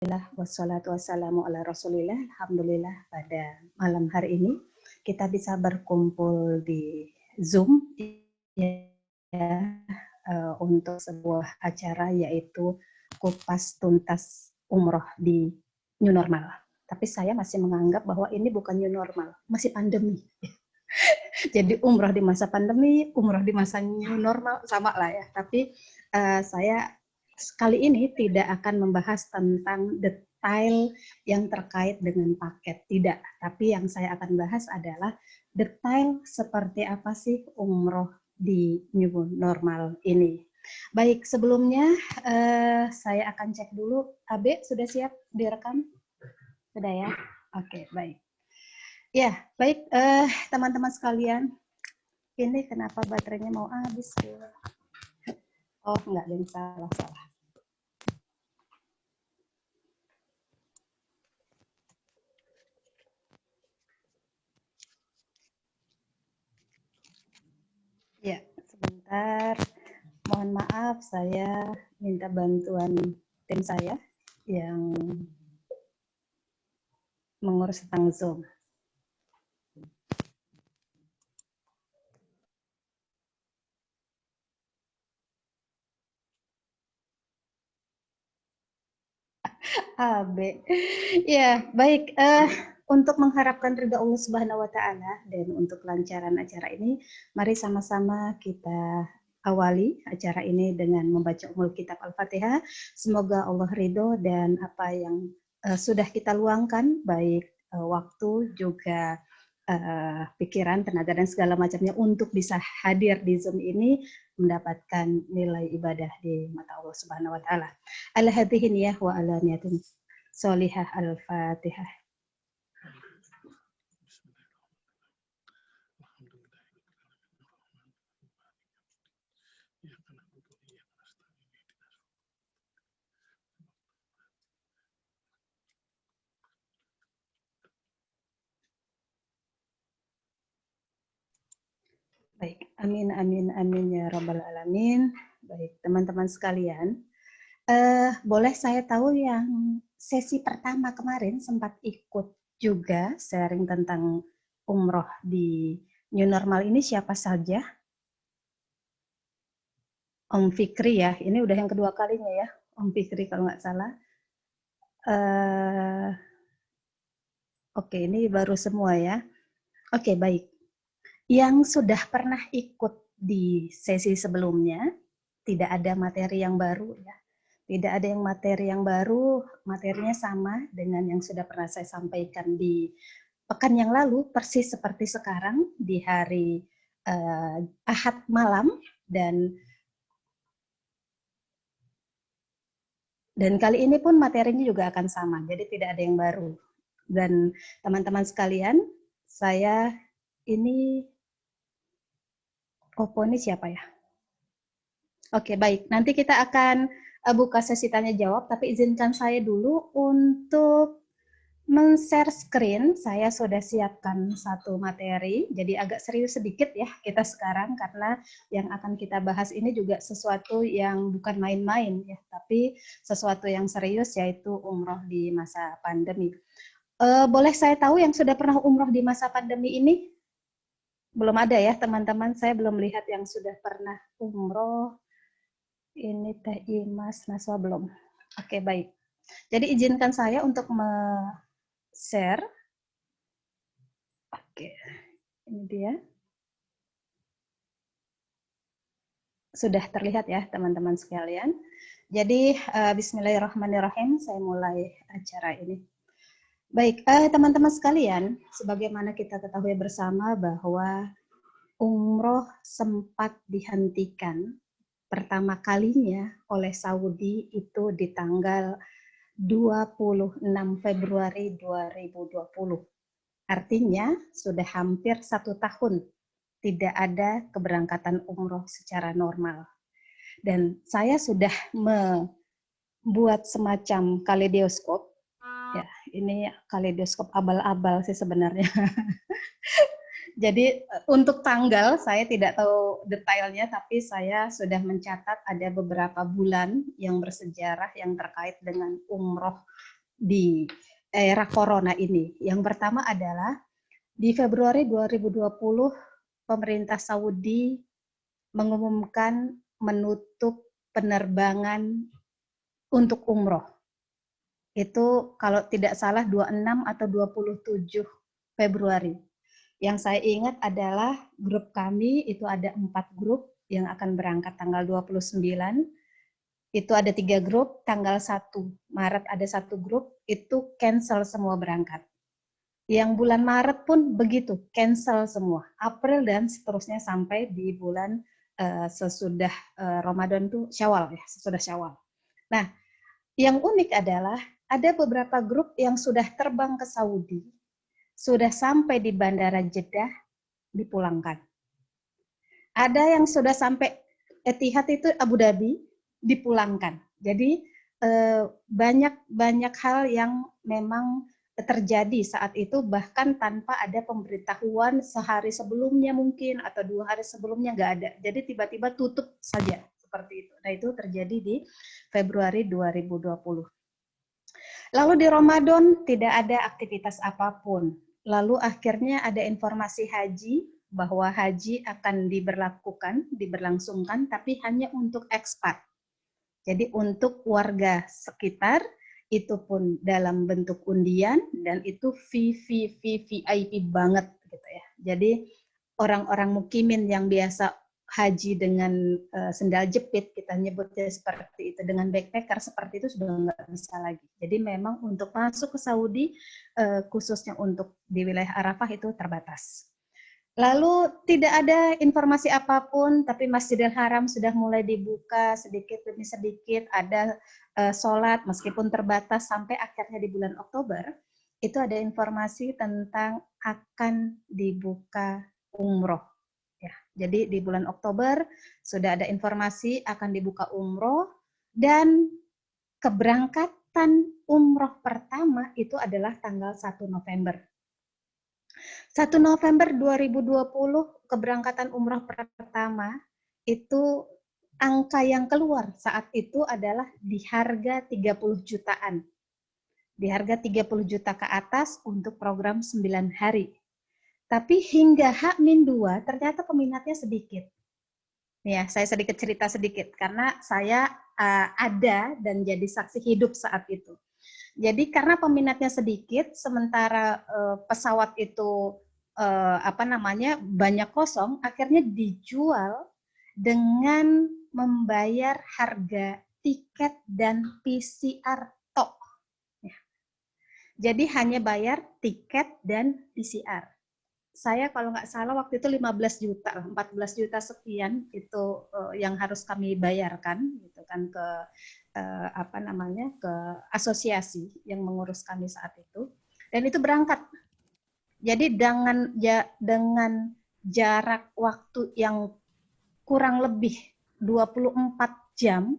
Wassalatu wassalamu ala rasulillah. Alhamdulillah pada malam hari ini kita bisa berkumpul di Zoom ya, untuk sebuah acara yaitu kupas tuntas umroh di new normal. Tapi saya masih menganggap bahwa ini bukan new normal, masih pandemi. Jadi umroh di masa pandemi, umroh di masa new normal sama lah ya. Tapi saya kali ini tidak akan membahas tentang detail yang terkait dengan paket, tidak. Tapi yang saya akan bahas adalah detail seperti apa sih umroh di new normal ini. Baik, sebelumnya saya akan cek dulu. Abe, sudah siap direkam? Sudah ya? Oke, baik. Ya, baik teman-teman sekalian. Ini kenapa baterainya mau habis? Oh, enggak, ada yang salah. Ya, sebentar. Mohon maaf, saya minta bantuan tim saya yang mengurus tentang Zoom. AB. Ya, baik. Untuk mengharapkan ridha Allah Subhanahu wa taala dan untuk kelancaran acara ini, mari sama-sama kita awali acara ini dengan membaca Ummul Kitab Al-Fatihah. Semoga Allah ridho dan apa yang sudah kita luangkan, baik waktu juga pikiran, tenaga dan segala macamnya untuk bisa hadir di Zoom ini mendapatkan nilai ibadah di mata Allah Subhanahu wa taala. Ala hadhihi niyah wa ala niyatin sholihah. Al-Fatihah. Baik, amin, amin, amin ya rabbal alamin. Baik, teman-teman sekalian, boleh saya tahu yang sesi pertama kemarin sempat ikut juga sharing tentang umroh di new normal ini siapa saja? Om Fikri ya, ini udah yang kedua kalinya ya, Om Fikri kalau nggak salah. Oke, ini baru semua ya. Oke, baik. Yang sudah pernah ikut di sesi sebelumnya, tidak ada materi yang baru ya. Tidak ada yang materi yang baru, materinya sama dengan yang sudah pernah saya sampaikan di pekan yang lalu, persis seperti sekarang di hari Ahad malam dan kali ini pun materinya juga akan sama, jadi tidak ada yang baru. Dan teman-teman sekalian, saya ini Oppo ini siapa ya? Oke, baik. Nanti kita akan buka sesi tanya jawab, tapi izinkan saya dulu untuk men-share screen. Saya sudah siapkan satu materi, jadi agak serius sedikit ya kita sekarang karena yang akan kita bahas ini juga sesuatu yang bukan main-main ya, tapi sesuatu yang serius yaitu umroh di masa pandemi. Boleh saya tahu yang sudah pernah umroh di masa pandemi ini? Belum ada ya teman-teman, saya belum lihat yang sudah pernah umroh. Ini Teh Imas Naswa belum. Oke, baik. Jadi izinkan saya untuk share. Oke, ini dia. Sudah terlihat ya teman-teman sekalian. Jadi bismillahirrahmanirrahim, saya mulai acara ini. Baik, teman-teman sekalian, sebagaimana kita ketahui bersama bahwa umroh sempat dihentikan pertama kalinya oleh Saudi itu di tanggal 26 Februari 2020. Artinya sudah hampir 1 tahun tidak ada keberangkatan umroh secara normal. Dan saya sudah membuat semacam kaleidoskop. Ya, ini kaleidoskop abal-abal sih sebenarnya. Jadi untuk tanggal saya tidak tahu detailnya, tapi saya sudah mencatat ada beberapa bulan yang bersejarah yang terkait dengan umroh di era corona ini. Yang pertama adalah di Februari 2020 pemerintah Saudi mengumumkan menutup penerbangan untuk umroh. Itu kalau tidak salah 26 atau 27 Februari. Yang saya ingat adalah grup kami itu ada 4 grup yang akan berangkat tanggal 29. Itu ada 3 grup, tanggal 1 Maret ada 1 grup, itu cancel semua berangkat. Yang bulan Maret pun begitu, cancel semua. April dan seterusnya sampai di bulan sesudah Ramadan itu Syawal ya, sesudah Syawal. Nah, yang unik adalah ada beberapa grup yang sudah terbang ke Saudi, sudah sampai di Bandara Jeddah, dipulangkan. Ada yang sudah sampai Etihad itu Abu Dhabi, dipulangkan. Jadi banyak hal yang memang terjadi saat itu, bahkan tanpa ada pemberitahuan sehari sebelumnya mungkin, atau 2 hari sebelumnya nggak ada. Jadi tiba-tiba tutup saja, seperti itu. Nah itu terjadi di Februari 2020. Lalu di Ramadan tidak ada aktivitas apapun. Lalu akhirnya ada informasi haji, bahwa haji akan diberlangsungkan, tapi hanya untuk ekspat. Jadi untuk warga sekitar, itu pun dalam bentuk undian, dan itu VIP banget gitu ya. Jadi orang-orang mukimin yang biasa haji dengan sendal jepit, kita nyebutnya seperti itu, dengan backpacker seperti itu sudah nggak bisa lagi. Jadi memang untuk masuk ke Saudi, khususnya untuk di wilayah Arafah itu terbatas. Lalu tidak ada informasi apapun, tapi Masjidil Haram sudah mulai dibuka sedikit demi sedikit, ada sholat meskipun terbatas sampai akhirnya di bulan Oktober, itu ada informasi tentang akan dibuka umroh. Ya, jadi di bulan Oktober sudah ada informasi akan dibuka umroh, dan keberangkatan umroh pertama itu adalah tanggal 1 November. 1 November 2020 keberangkatan umroh pertama itu angka yang keluar saat itu adalah di harga 30 jutaan. Di harga 30 juta ke atas untuk program 9 hari. Tapi hingga H-2 ternyata peminatnya sedikit. Ya, saya sedikit cerita sedikit karena saya ada dan jadi saksi hidup saat itu. Jadi karena peminatnya sedikit, sementara pesawat itu banyak kosong, akhirnya dijual dengan membayar harga tiket dan PCR tok. Ya. Jadi hanya bayar tiket dan PCR. Saya kalau nggak salah waktu itu 15 juta, 14 juta sekian itu yang harus kami bayarkan gitu kan ke ke asosiasi yang mengurus kami saat itu, dan itu berangkat. Jadi dengan jarak waktu yang kurang lebih 24 jam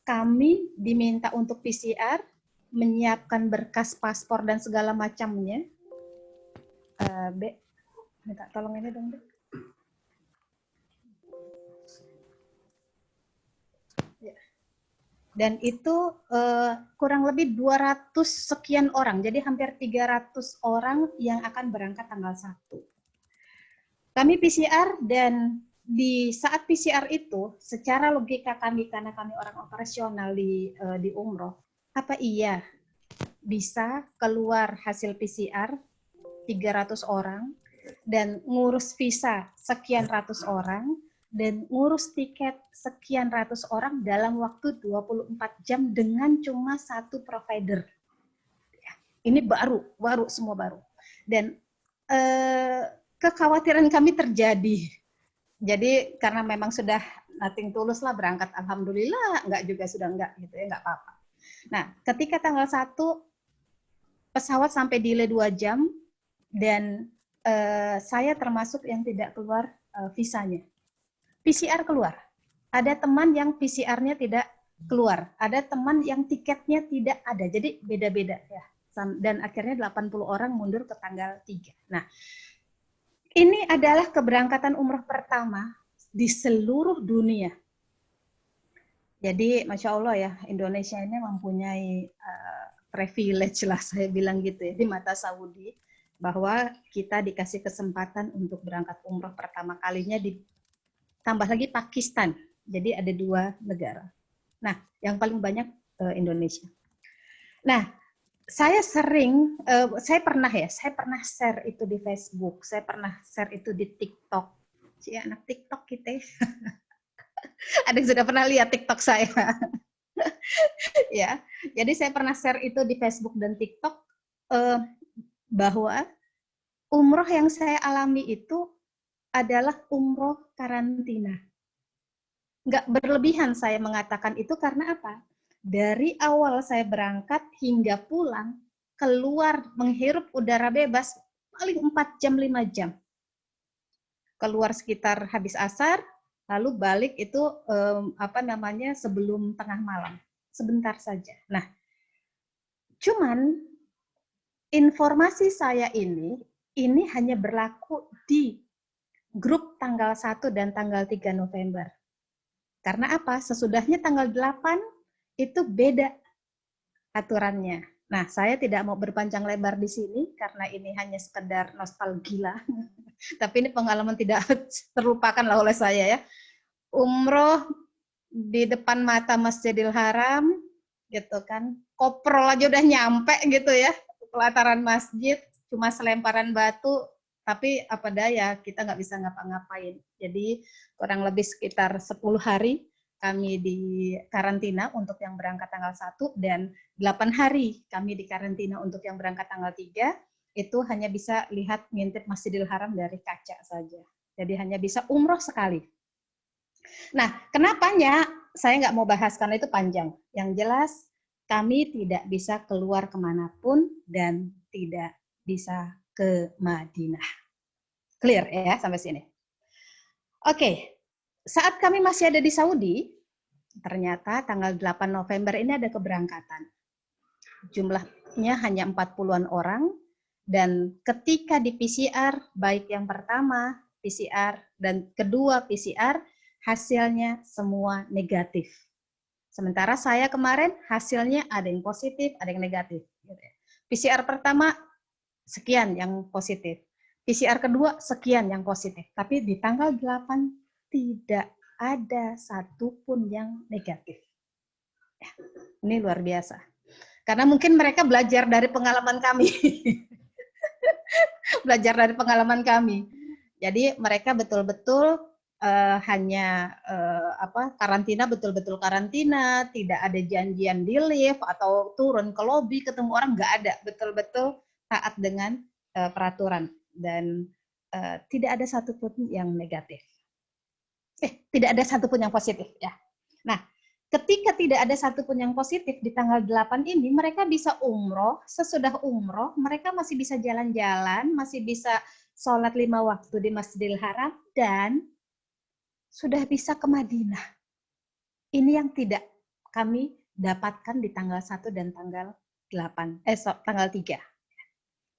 kami diminta untuk PCR, menyiapkan berkas paspor dan segala macamnya. Minta tolong ini dong, Be. Ya. Dan itu kurang lebih 200 sekian orang, jadi hampir 300 orang yang akan berangkat tanggal 1. Kami PCR, dan di saat PCR itu, secara logika kami, karena kami orang operasional di umroh, apa iya bisa keluar hasil PCR 300 orang, dan ngurus visa sekian ratus orang, dan ngurus tiket sekian ratus orang dalam waktu 24 jam dengan cuma satu provider. Ini baru semua baru. Dan kekhawatiran kami terjadi. Jadi karena memang sudah nothing tulus lah berangkat, alhamdulillah, enggak juga sudah enggak gitu ya, enggak apa-apa. Nah, ketika tanggal 1 pesawat sampai delay 2 jam, dan saya termasuk yang tidak keluar visanya. PCR keluar. Ada teman yang PCR-nya tidak keluar. Ada teman yang tiketnya tidak ada. Jadi beda-beda ya. Dan akhirnya 80 orang mundur ke tanggal 3. Nah, ini adalah keberangkatan umroh pertama di seluruh dunia. Jadi Masya Allah ya, Indonesia ini mempunyai privilege lah saya bilang gitu ya di mata Saudi, bahwa kita dikasih kesempatan untuk berangkat umroh pertama kalinya, ditambah lagi Pakistan. Jadi ada 2 negara. Nah, yang paling banyak Indonesia. Nah, saya pernah share itu di Facebook, saya pernah share itu di TikTok. Si anak TikTok kita. Ada yang sudah pernah lihat TikTok saya? Ya, jadi saya pernah share itu di Facebook dan TikTok, bahwa umroh yang saya alami itu adalah umroh karantina. Nggak berlebihan saya mengatakan itu karena apa? Dari awal saya berangkat hingga pulang, keluar menghirup udara bebas, paling 4 jam, 5 jam. Keluar sekitar habis asar, lalu balik itu sebelum tengah malam. Sebentar saja. Nah, cuman informasi saya ini hanya berlaku di grup tanggal 1 dan tanggal 3 November. Karena apa? Sesudahnya tanggal 8 itu beda aturannya. Nah, saya tidak mau berpanjang lebar di sini karena ini hanya sekedar nostalgia. Tapi ini pengalaman tidak terlupakan lah oleh saya ya. Umroh di depan mata Masjidil Haram gitu kan. Koprol aja udah nyampe gitu ya. Pelataran masjid cuma selemparan batu, tapi apa daya kita nggak bisa ngapa-ngapain. Jadi kurang lebih sekitar 10 hari kami di karantina untuk yang berangkat tanggal 1 dan 8 hari kami di karantina untuk yang berangkat tanggal 3, itu hanya bisa lihat ngintip Masjidil Haram dari kaca saja. Jadi hanya bisa umroh sekali. Nah, kenapanya saya nggak mau bahas karena itu panjang. Yang jelas kami tidak bisa keluar kemanapun dan tidak bisa ke Madinah. Clear ya sampai sini? Oke, saat kami masih ada di Saudi, ternyata tanggal 8 November ini ada keberangkatan. Jumlahnya hanya 40-an orang, dan ketika di PCR, baik yang pertama PCR dan kedua PCR, hasilnya semua negatif. Sementara saya kemarin hasilnya ada yang positif, ada yang negatif. PCR pertama sekian yang positif. PCR kedua sekian yang positif. Tapi di tanggal 8 tidak ada satupun yang negatif. Ya, ini luar biasa. Karena mungkin mereka belajar dari pengalaman kami. Belajar dari pengalaman kami. Jadi mereka betul-betul hanya karantina, betul-betul karantina, tidak ada janjian di lift atau turun ke lobi ketemu orang, nggak ada, betul-betul taat dengan peraturan dan tidak ada satupun yang negatif. Tidak ada satupun yang positif ya. Nah, ketika tidak ada satupun yang positif di tanggal 8 ini, mereka bisa umroh, sesudah umroh mereka masih bisa jalan-jalan, masih bisa sholat 5 waktu di Masjidil Haram, dan sudah bisa ke Madinah. Ini yang tidak kami dapatkan di tanggal 1 dan tanggal 3.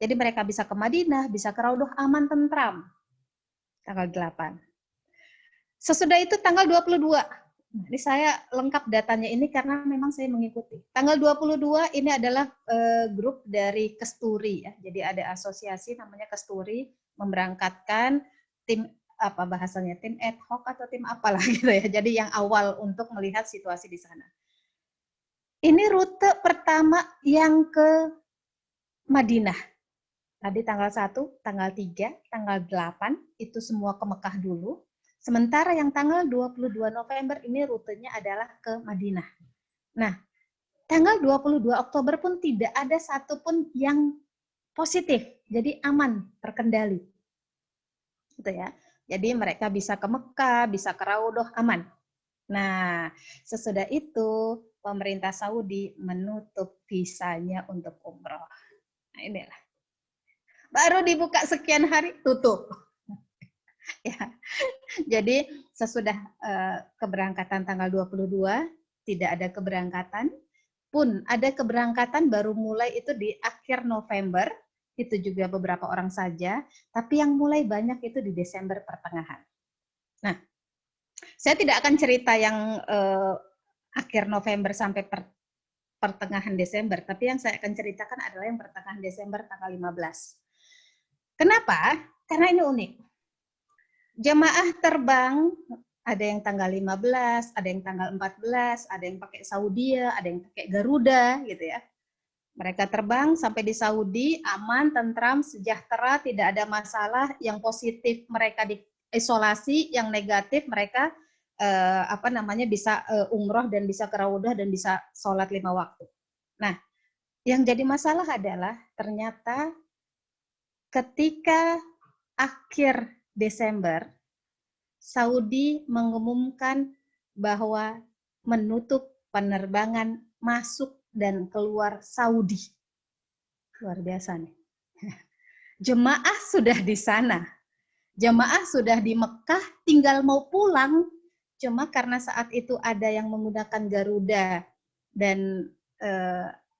Jadi mereka bisa ke Madinah, bisa ke Raudhah aman tentram. Tanggal 8. Sesudah itu tanggal 22. Ini saya lengkap datanya ini karena memang saya mengikuti. Tanggal 22 ini adalah grup dari Kesturi ya. Jadi ada asosiasi namanya Kesturi memberangkatkan tim tim ad hoc atau tim apalah gitu ya. Jadi yang awal untuk melihat situasi di sana. Ini rute pertama yang ke Madinah. Tadi tanggal 1, tanggal 3, tanggal 8 itu semua ke Mekah dulu. Sementara yang tanggal 22 November ini rutenya adalah ke Madinah. Nah, tanggal 22 Oktober pun tidak ada satupun yang positif. Jadi aman, terkendali. Gitu ya. Jadi mereka bisa ke Mekah, bisa ke Raudhah, aman. Nah, sesudah itu pemerintah Saudi menutup visanya untuk umroh. Nah, inilah. Baru dibuka sekian hari, tutup. Ya. Jadi sesudah keberangkatan tanggal 22, tidak ada keberangkatan. Pun ada keberangkatan baru mulai itu di akhir November, itu juga beberapa orang saja, tapi yang mulai banyak itu di Desember pertengahan. Nah, saya tidak akan cerita yang akhir November sampai pertengahan Desember, tapi yang saya akan ceritakan adalah yang pertengahan Desember tanggal 15. Kenapa? Karena ini unik. Jemaah terbang, ada yang tanggal 15, ada yang tanggal 14, ada yang pakai Saudia, ada yang pakai Garuda, gitu ya. Mereka terbang sampai di Saudi, aman, tentram, sejahtera, tidak ada masalah. Yang positif mereka diisolasi, yang negatif mereka bisa umroh dan bisa ke Raudah dan bisa sholat 5 waktu. Nah, yang jadi masalah adalah ternyata ketika akhir Desember, Saudi mengumumkan bahwa menutup penerbangan masuk dan keluar Saudi. Luar biasa nih. Jemaah sudah di sana. Jemaah sudah di Mekah, tinggal mau pulang. Cuma karena saat itu ada yang menggunakan Garuda dan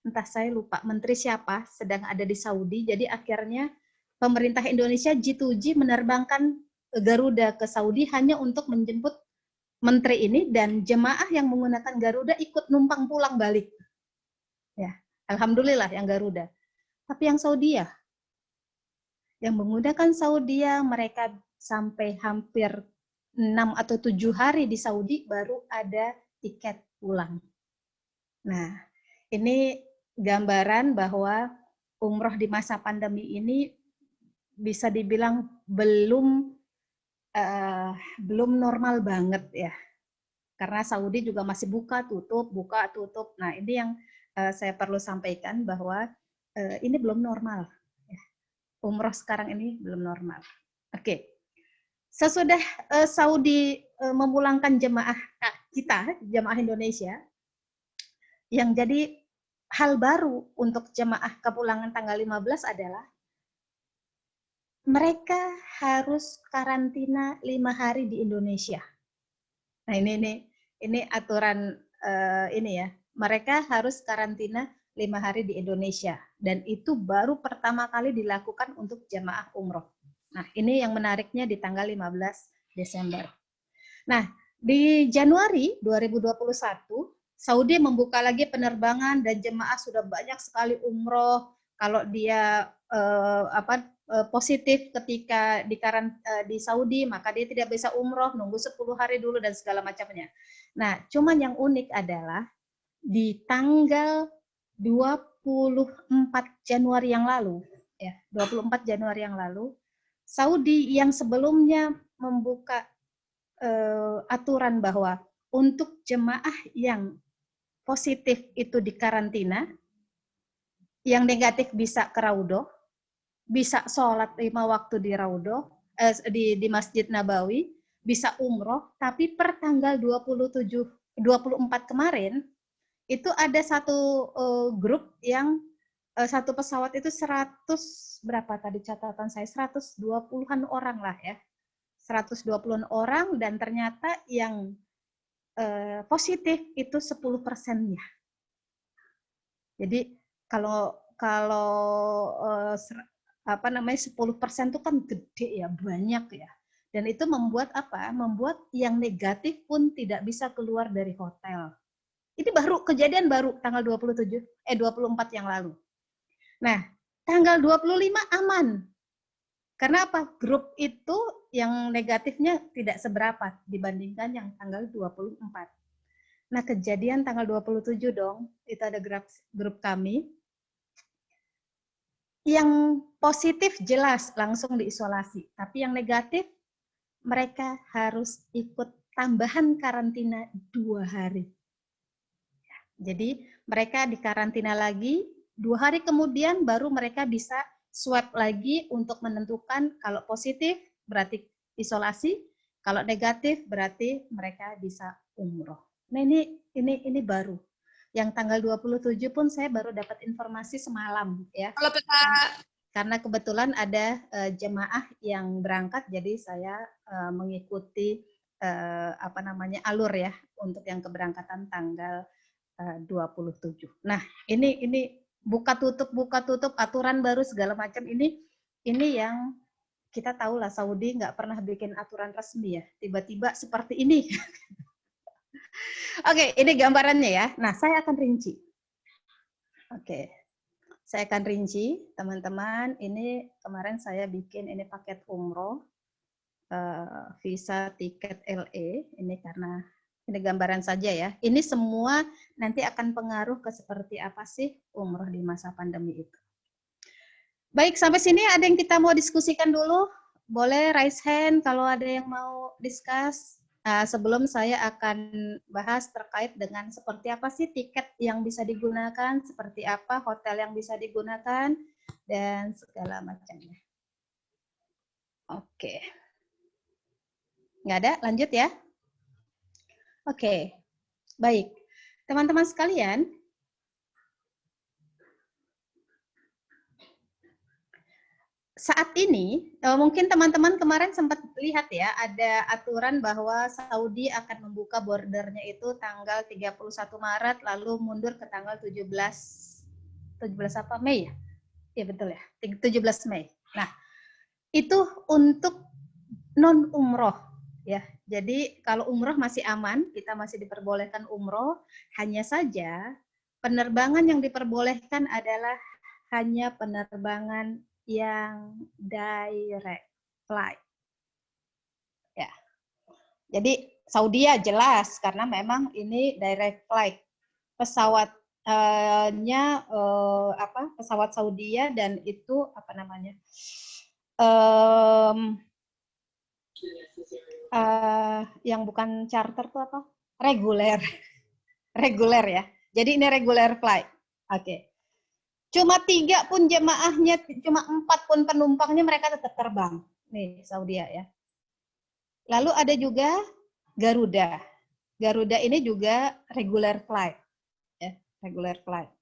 entah saya lupa menteri siapa sedang ada di Saudi. Jadi akhirnya pemerintah Indonesia G2G menerbangkan Garuda ke Saudi hanya untuk menjemput menteri ini, dan jemaah yang menggunakan Garuda ikut numpang pulang balik. Ya, alhamdulillah yang Garuda. Tapi yang Saudi ya, yang menggunakan Saudi mereka sampai hampir 6 atau 7 hari di Saudi baru ada tiket pulang. Nah, ini gambaran bahwa umroh di masa pandemi ini bisa dibilang belum normal banget ya. Karena Saudi juga masih buka tutup. Nah, ini yang saya perlu sampaikan bahwa ini belum normal. Umroh sekarang ini belum normal. Oke. Sesudah Saudi memulangkan jemaah kita, jemaah Indonesia, yang jadi hal baru untuk jemaah kepulangan tanggal 15 adalah mereka harus karantina 5 hari di Indonesia. Nah, ini aturan ini ya. Mereka harus karantina 5 hari di Indonesia, dan itu baru pertama kali dilakukan untuk jemaah umroh. Nah, ini yang menariknya di tanggal 15 Desember. Nah, di Januari 2021, Saudi membuka lagi penerbangan dan jemaah sudah banyak sekali umroh. Kalau dia positif ketika di Saudi, maka dia tidak bisa umroh, nunggu 10 hari dulu dan segala macamnya. Nah, cuman yang unik adalah di tanggal 24 Januari yang lalu, ya, 24 Januari yang lalu, Saudi yang sebelumnya membuka aturan bahwa untuk jemaah yang positif itu dikarantina, yang negatif bisa ke Raudhoh, bisa sholat 5 waktu di Raudhoh, di Masjid Nabawi, bisa umroh, tapi per tanggal 24 kemarin, itu ada satu grup yang satu pesawat itu 100 berapa tadi catatan saya, 120-an orang lah ya. 120-an orang, dan ternyata yang positif itu 10%-nya. Jadi kalau 10% itu kan gede ya, banyak ya. Dan itu membuat apa? Membuat yang negatif pun tidak bisa keluar dari hotel. Ini baru kejadian baru tanggal 24 yang lalu. Nah, tanggal 25 aman. Karena apa? Grup itu yang negatifnya tidak seberapa dibandingkan yang tanggal 24. Nah, kejadian tanggal 27 dong, itu ada grup kami. Yang positif jelas langsung diisolasi, tapi yang negatif mereka harus ikut tambahan karantina 2 hari. Jadi mereka dikarantina lagi, 2 hari kemudian baru mereka bisa swab lagi untuk menentukan kalau positif berarti isolasi, kalau negatif berarti mereka bisa umroh. Nah, ini baru. Yang tanggal 27 pun saya baru dapat informasi semalam ya. Halo Peta. Karena kebetulan ada jemaah yang berangkat, jadi saya mengikuti alur ya untuk yang keberangkatan tanggal 27. Nah, ini buka tutup aturan baru segala macam, ini yang kita tahu lah, Saudi nggak pernah bikin aturan resmi ya, tiba-tiba seperti ini. Oke, ini gambarannya ya. Nah, saya akan rinci. Oke. Saya akan rinci, teman-teman. Ini kemarin saya bikin ini paket umroh, visa tiket LE. Ini karena ini gambaran saja ya. Ini semua nanti akan pengaruh ke seperti apa sih umroh di masa pandemi itu. Baik, sampai sini ada yang kita mau diskusikan dulu? Boleh raise hand kalau ada yang mau discuss. Nah, sebelum saya akan bahas terkait dengan seperti apa sih tiket yang bisa digunakan, seperti apa hotel yang bisa digunakan, dan segala macamnya. Oke. Nggak ada? Lanjut ya. Oke. Baik. Teman-teman sekalian, saat ini, mungkin teman-teman kemarin sempat lihat ya, ada aturan bahwa Saudi akan membuka bordernya itu tanggal 31 Maret, lalu mundur ke tanggal 17 apa, Mei ya? Iya betul ya, 17 Mei. Nah, itu untuk non-umroh ya. Jadi kalau umroh masih aman, kita masih diperbolehkan umroh, hanya saja penerbangan yang diperbolehkan adalah hanya penerbangan yang direct flight. Ya. Jadi Saudi ya jelas karena memang ini direct flight. Pesawatnya pesawat Saudi dan itu apa namanya? Yang bukan charter tuh apa? Reguler. Reguler ya. Jadi ini regular flight. Oke. Cuma 3 pun jemaahnya, cuma 4 pun penumpangnya mereka tetap terbang. Nih, Saudi ya. Lalu ada juga Garuda. Garuda ini juga regular flight. Ya, regular flight.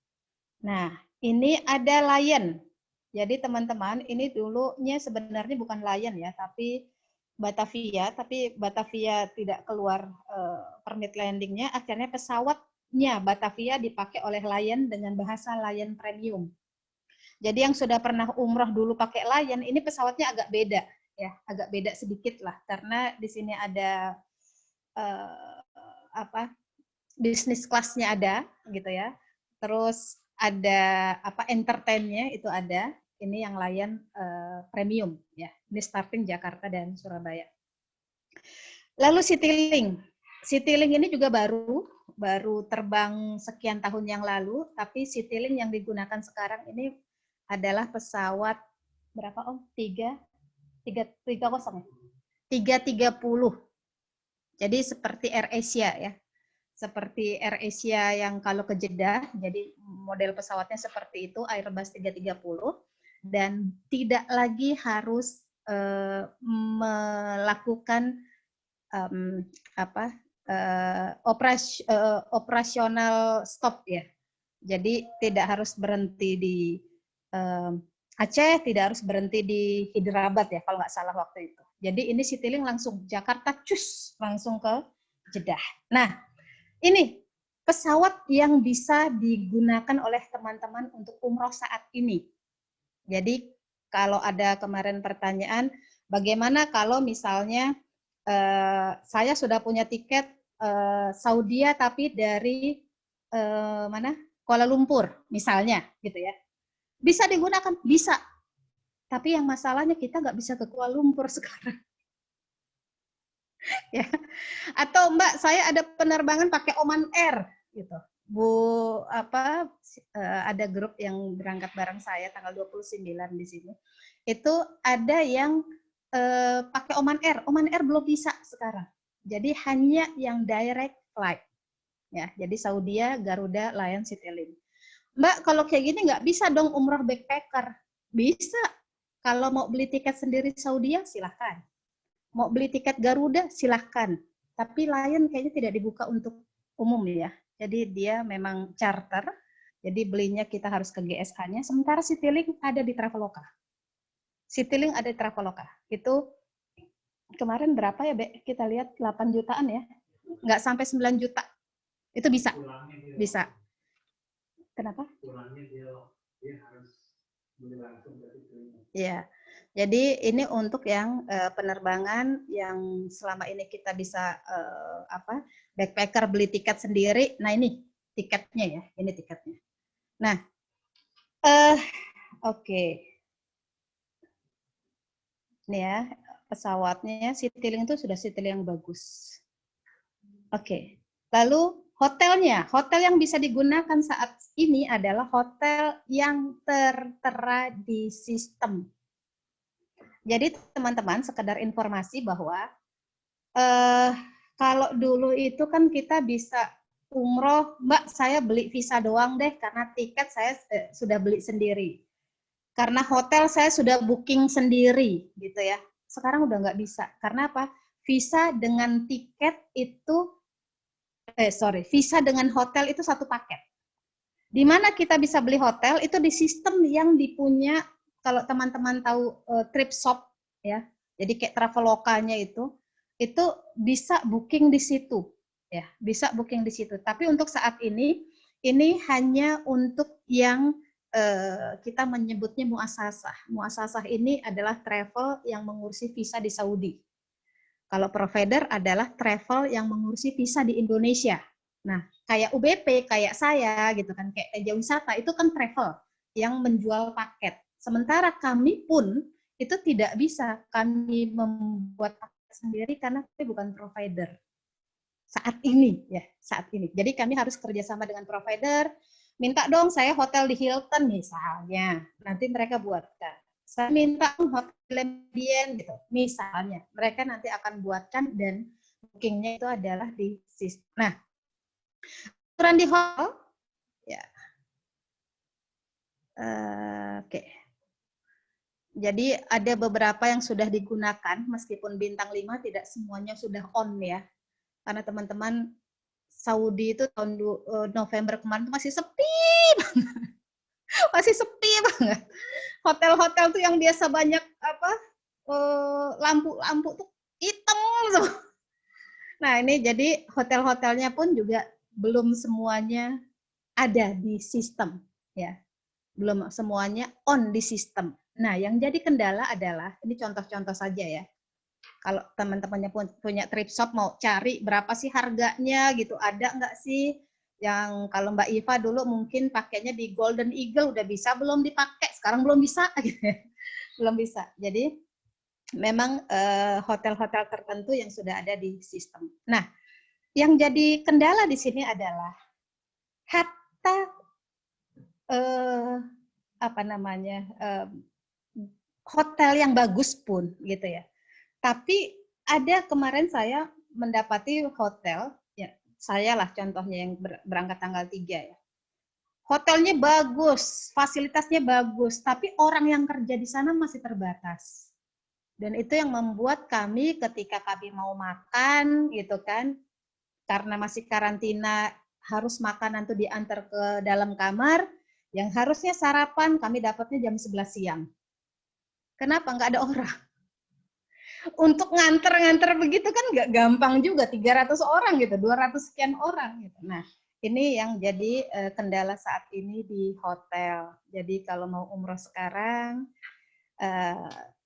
Nah, ini ada Lion. Jadi teman-teman, ini dulunya sebenarnya bukan Lion ya, tapi Batavia tidak keluar permit landingnya, akhirnya pesawatnya Batavia dipakai oleh Lion dengan bahasa Lion Premium. Jadi yang sudah pernah umroh dulu pakai Lion, ini pesawatnya agak beda ya, agak beda sedikit lah, karena di sini ada bisnis kelasnya ada gitu ya. Terus ada entertainnya itu ada. Ini yang Lion premium ya. Ini starting Jakarta dan Surabaya. Lalu Citylink. Citylink ini juga baru terbang sekian tahun yang lalu, tapi Citylink yang digunakan sekarang ini adalah pesawat berapa Om? 330. Jadi seperti AirAsia ya. Seperti AirAsia yang kalau ke Jeddah, jadi model pesawatnya seperti itu, Airbus 330, dan tidak lagi harus melakukan operasional stop ya. Jadi tidak harus berhenti di Aceh, tidak harus berhenti di Hyderabad ya kalau nggak salah waktu itu. Jadi ini Citylink langsung Jakarta cus langsung ke Jeddah. Nah, ini pesawat yang bisa digunakan oleh teman-teman untuk umroh saat ini. Jadi kalau ada kemarin pertanyaan, bagaimana kalau misalnya saya sudah punya tiket Saudi tapi dari Kuala Lumpur misalnya gitu ya. Bisa digunakan? Bisa. Tapi yang masalahnya kita nggak bisa ke Kuala Lumpur sekarang. Ya. Atau Mbak, saya ada penerbangan pakai Oman Air gitu. Ada grup yang berangkat bareng saya tanggal 29 di sini. Itu ada yang pakai Oman Air. Oman Air belum bisa sekarang. Jadi hanya yang direct flight. Ya, jadi Saudi, Garuda, Lion, Citylink. Mbak, kalau kayak gini nggak bisa dong umroh backpacker. Bisa. Kalau mau beli tiket sendiri Saudi, silahkan. Mau beli tiket Garuda, silahkan. Tapi Lion kayaknya tidak dibuka untuk umum ya. Jadi dia memang charter, jadi belinya kita harus ke GSH-nya. Sementara Citylink ada di Traveloka. Citylink ada di Traveloka. Itu kemarin berapa ya, Be? Kita lihat 8 jutaan ya. Nggak sampai 9 juta. Itu bisa. Bisa. Kenapa? Dia harus beli langsung. Ya, jadi ini untuk yang penerbangan yang selama ini kita bisa backpacker beli tiket sendiri. Nah ini tiketnya ya, ini tiketnya. Nah Eh, Oke. Nih ya, pesawatnya Citylink itu sudah Citylink yang bagus. Oke. Lalu hotelnya, hotel yang bisa digunakan saat ini adalah hotel yang tertera di sistem. Jadi teman-teman, sekedar informasi bahwa eh, kalau dulu itu kan kita bisa umroh, Mbak, saya beli visa doang deh karena tiket saya sudah beli sendiri. Karena hotel saya sudah booking sendiri gitu ya. Sekarang udah nggak bisa. Karena apa? Visa dengan tiket itu visa dengan hotel itu satu paket. Di mana kita bisa beli hotel itu di sistem yang dipunya, kalau teman-teman tahu trip shop ya. Jadi kayak Travelokanya itu bisa booking di situ ya, bisa booking di situ. Tapi untuk saat ini hanya untuk yang kita menyebutnya muasasah. Muasasah ini adalah travel yang mengurusi visa di Saudi. Kalau provider adalah travel yang mengurusi visa di Indonesia. Nah, kayak UBP, kayak saya gitu kan, kayak Teja Wisata itu kan travel yang menjual paket. Sementara kami pun itu tidak bisa kami membuat paket sendiri karena kami bukan provider saat ini ya, saat ini. Jadi kami harus kerjasama dengan provider, minta dong saya hotel di Hilton misalnya, nanti mereka buatkan. Saya minta hotel Lebien gitu, misalnya. Mereka nanti akan buatkan dan bookingnya itu adalah di sistem. Nah, aturan di hotel, ya, oke. Jadi ada beberapa yang sudah digunakan, meskipun bintang 5 tidak semuanya sudah on ya. Karena teman-teman Saudi itu tahun November kemarin itu masih sepi, masih sepi banget. Hotel-hotel tuh yang biasa banyak apa lampu-lampu tuh hitam semua. Nah ini jadi hotel-hotelnya pun juga belum semuanya ada di sistem ya, belum semuanya on di sistem. Nah yang jadi kendala adalah ini contoh-contoh saja ya. Kalau teman-temannya punya trip shop mau cari berapa sih harganya gitu, ada nggak sih yang kalau Mbak Iva dulu mungkin pakainya di Golden Eagle udah bisa belum dipakai, sekarang belum bisa gitu. Belum bisa. Jadi memang hotel-hotel tertentu yang sudah ada di sistem. Nah, yang jadi kendala di sini adalah hatta apa namanya hotel yang bagus pun gitu ya. Tapi ada kemarin saya mendapati hotel, ya saya lah contohnya yang berangkat tanggal 3 ya. Hotelnya bagus, fasilitasnya bagus, tapi orang yang kerja di sana masih terbatas. Dan itu yang membuat kami ketika kami mau makan gitu kan, karena masih karantina harus makanan tuh diantar ke dalam kamar, yang harusnya sarapan kami dapatnya jam 11 siang. Kenapa? Nggak ada orang. Untuk nganter-nganter begitu kan nggak gampang juga, 300 orang gitu, 200 sekian orang gitu. Nah, ini yang jadi kendala saat ini di hotel. Jadi kalau mau umroh sekarang,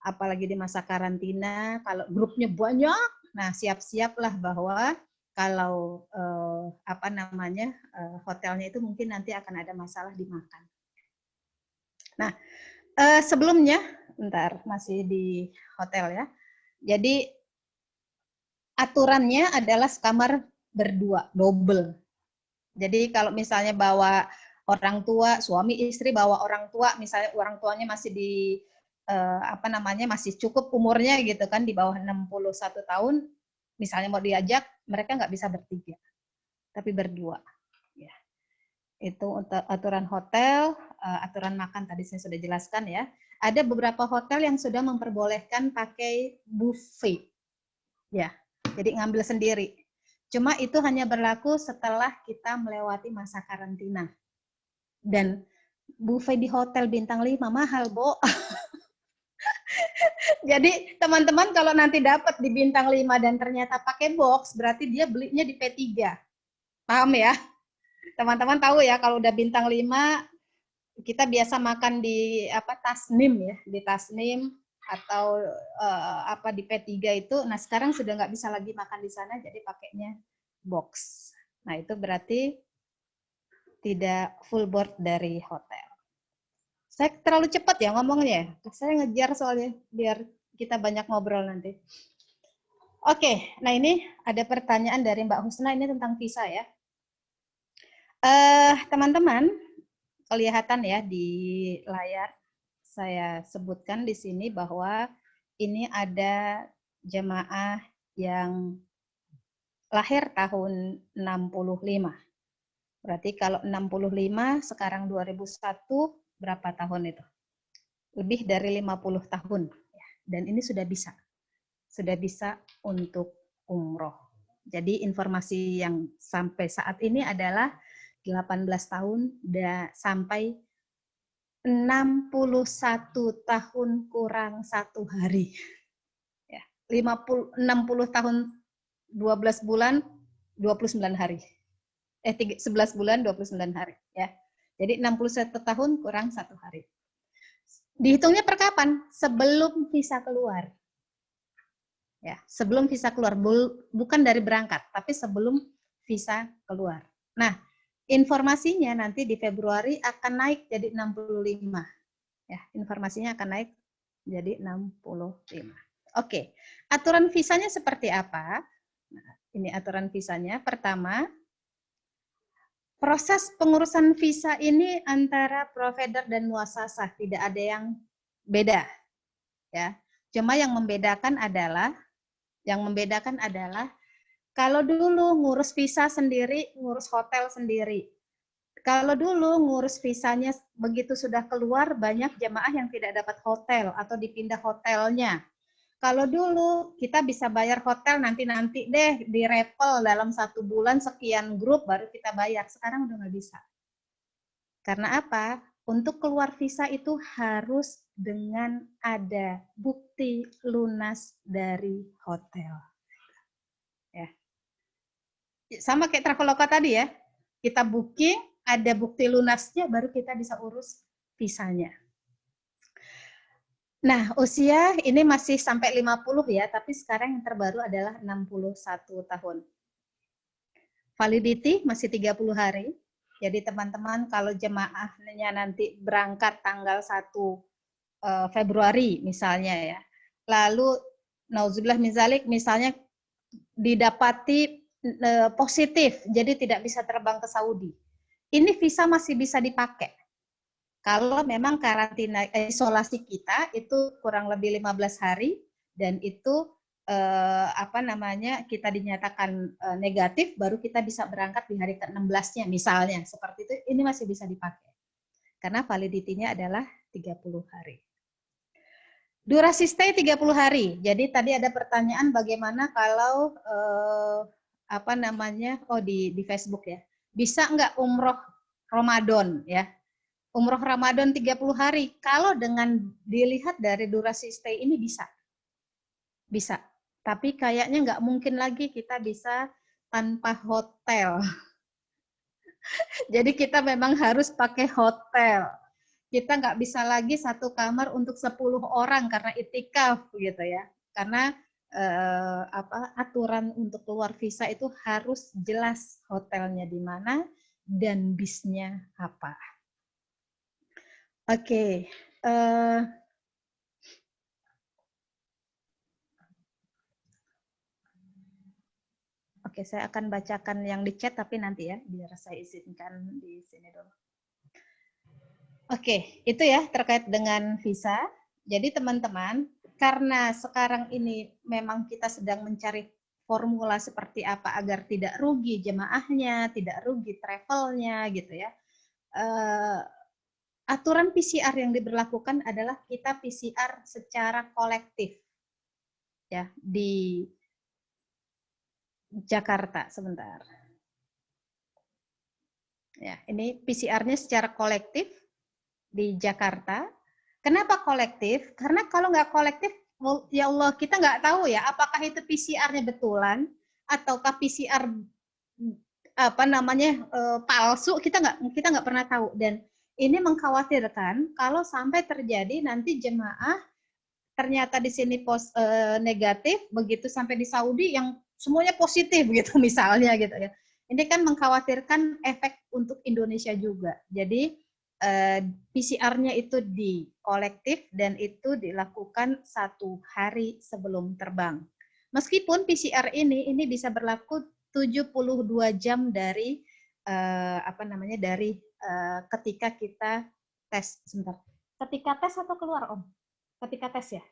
apalagi di masa karantina, kalau grupnya banyak, nah siap-siaplah bahwa kalau apa namanya hotelnya itu mungkin nanti akan ada masalah di makan. Nah, sebelumnya, bentar masih di hotel ya. Jadi aturannya adalah sekamar berdua, double. Jadi kalau misalnya bawa orang tua, suami istri bawa orang tua, misalnya orang tuanya masih di apa namanya masih cukup umurnya gitu kan, di bawah 61 tahun, misalnya mau diajak, mereka nggak bisa bertiga, tapi berdua. Ya. Itu untuk aturan hotel, aturan makan tadi saya sudah jelaskan ya. Ada beberapa hotel yang sudah memperbolehkan pakai buffet. Ya, jadi ngambil sendiri. Cuma itu hanya berlaku setelah kita melewati masa karantina. Dan buffet di hotel bintang 5 mahal, Bo. Jadi teman-teman kalau nanti dapat di bintang 5 dan ternyata pakai box, berarti dia belinya di P3. Paham ya? Teman-teman tahu ya kalau udah bintang 5 kita biasa makan di apa Tasnim ya, di Tasnim atau apa di P3 itu. Nah, sekarang sudah nggak bisa lagi makan di sana, jadi pakainya box. Nah, itu berarti tidak full board dari hotel. Saya terlalu cepat ya ngomongnya. Saya ngejar soalnya biar kita banyak ngobrol nanti. Oke, nah ini ada pertanyaan dari Mbak Husna ini tentang visa ya. Teman-teman, kelihatan ya di layar saya sebutkan di sini bahwa ini ada jemaah yang lahir tahun 65. Berarti kalau 65 sekarang 2001 berapa tahun itu? Lebih dari 50 tahun. Dan ini sudah bisa untuk umroh. Jadi informasi yang sampai saat ini adalah 18 tahun sampai 61 tahun kurang 1 hari. Ya, 60 tahun 12 bulan 29 hari. 11 bulan 29 hari ya. Jadi 61 tahun kurang 1 hari. Dihitungnya per kapan? Sebelum visa keluar. Ya, sebelum visa keluar, bukan dari berangkat, tapi sebelum visa keluar. Nah, informasinya nanti di Februari akan naik jadi 65. Ya, informasinya akan naik jadi 65. Oke, aturan visanya seperti apa? Nah, ini aturan visanya. Pertama, proses pengurusan visa ini antara provider dan muasasah, tidak ada yang beda. Ya, cuma yang membedakan adalah kalau dulu ngurus visa sendiri, ngurus hotel sendiri. Kalau dulu ngurus visanya begitu sudah keluar, banyak jemaah yang tidak dapat hotel atau dipindah hotelnya. Kalau dulu kita bisa bayar hotel nanti deh di rapel dalam 1 bulan sekian grup baru kita bayar. Sekarang udah nggak bisa. Karena apa? Untuk keluar visa itu harus dengan ada bukti lunas dari hotel. Ya. Sama kayak Traveloka tadi ya. Kita booking, ada bukti lunasnya baru kita bisa urus visanya. Nah, usia ini masih sampai 50 ya, tapi sekarang yang terbaru adalah 61 tahun. Validity masih 30 hari. Jadi teman-teman kalau jemaahnya nanti berangkat tanggal 1 Februari misalnya ya. Lalu nauzubillah min dzalik misalnya didapati positif, jadi tidak bisa terbang ke Saudi. Ini visa masih bisa dipakai. Kalau memang karantina isolasi kita itu kurang lebih 15 hari dan itu kita dinyatakan negatif, baru kita bisa berangkat di hari ke-16-nya misalnya, seperti itu, ini masih bisa dipakai. Karena validity-nya adalah 30 hari. Durasi stay 30 hari. Jadi tadi ada pertanyaan bagaimana kalau di Facebook ya. Bisa nggak umroh Ramadan ya? Umroh Ramadan 30 hari. Kalau dengan dilihat dari durasi stay ini bisa. Bisa. Tapi kayaknya nggak mungkin lagi kita bisa tanpa hotel. Jadi kita memang harus pakai hotel. Kita nggak bisa lagi 1 kamar untuk 10 orang karena itikaf gitu ya. Karena aturan untuk keluar visa itu harus jelas hotelnya di mana dan bisnya apa. Oke. Oke, saya akan bacakan yang di chat tapi nanti ya, biar saya izinkan di sini dulu. Oke, itu ya terkait dengan visa. Jadi teman-teman, karena sekarang ini memang kita sedang mencari formula seperti apa agar tidak rugi jemaahnya, tidak rugi travelnya gitu ya. Aturan PCR yang diberlakukan adalah kita PCR secara kolektif ya di Jakarta sebentar. Ya, ini PCR-nya secara kolektif di Jakarta. Kenapa kolektif? Karena kalau nggak kolektif, ya Allah, kita nggak tahu ya apakah itu PCR-nya betulan ataukah PCR palsu. Kita nggak pernah tahu. Dan ini mengkhawatirkan kalau sampai terjadi nanti jemaah ternyata di sini negatif, begitu sampai di Saudi yang semuanya positif gitu misalnya gitu ya. Ini kan mengkhawatirkan efek untuk Indonesia juga. Jadi PCR-nya itu di kolektif dan itu dilakukan 1 hari sebelum terbang. Meskipun PCR ini bisa berlaku 72 jam dari ketika kita tes. Sebentar. Ketika tes atau keluar, Om? Ketika tes ya?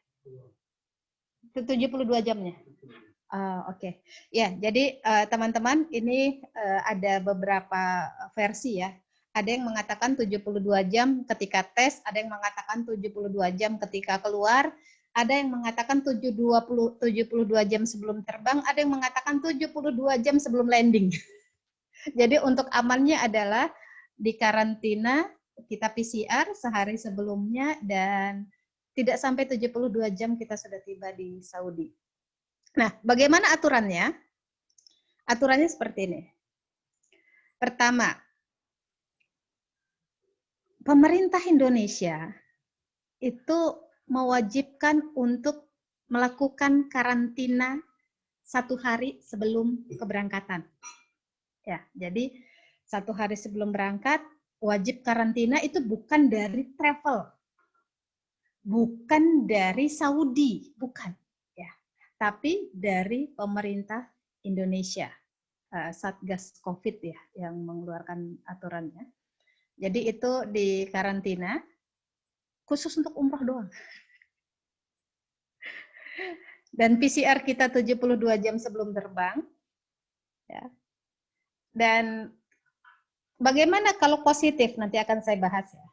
72 jamnya. Oke. Ya, jadi teman-teman ini ada beberapa versi ya. Ada yang mengatakan 72 jam ketika tes, ada yang mengatakan 72 jam ketika keluar, ada yang mengatakan 72 jam sebelum terbang, ada yang mengatakan 72 jam sebelum landing. Jadi untuk amannya adalah di karantina, kita PCR sehari sebelumnya, dan tidak sampai 72 jam kita sudah tiba di Saudi. Nah, bagaimana aturannya? Aturannya seperti ini. Pertama, pemerintah Indonesia itu mewajibkan untuk melakukan karantina 1 hari sebelum keberangkatan. Ya, jadi 1 hari sebelum berangkat wajib karantina, itu bukan dari travel, bukan dari Saudi, bukan, ya, tapi dari pemerintah Indonesia, Satgas COVID ya yang mengeluarkan aturannya. Jadi itu di karantina khusus untuk umroh doang. Dan PCR kita 72 jam sebelum terbang. Ya. Dan bagaimana kalau positif? Nanti akan saya bahas ya.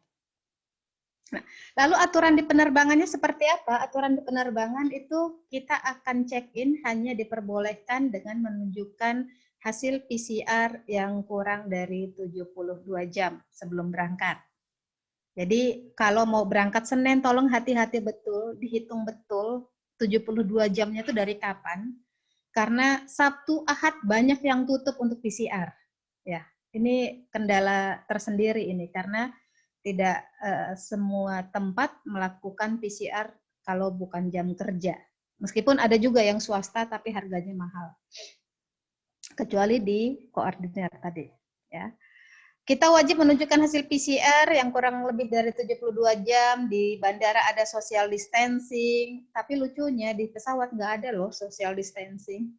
Nah, lalu aturan di penerbangannya seperti apa? Aturan di penerbangan itu kita akan check-in hanya diperbolehkan dengan menunjukkan hasil PCR yang kurang dari 72 jam sebelum berangkat. Jadi kalau mau berangkat Senin, tolong hati-hati betul, dihitung betul 72 jamnya itu dari kapan. Karena Sabtu, Ahad banyak yang tutup untuk PCR. Ya, ini kendala tersendiri ini karena tidak semua tempat melakukan PCR kalau bukan jam kerja. Meskipun ada juga yang swasta tapi harganya mahal. Kecuali di koordinir tadi, ya. Kita wajib menunjukkan hasil PCR yang kurang lebih dari 72 jam, di bandara ada social distancing, tapi lucunya di pesawat nggak ada loh social distancing.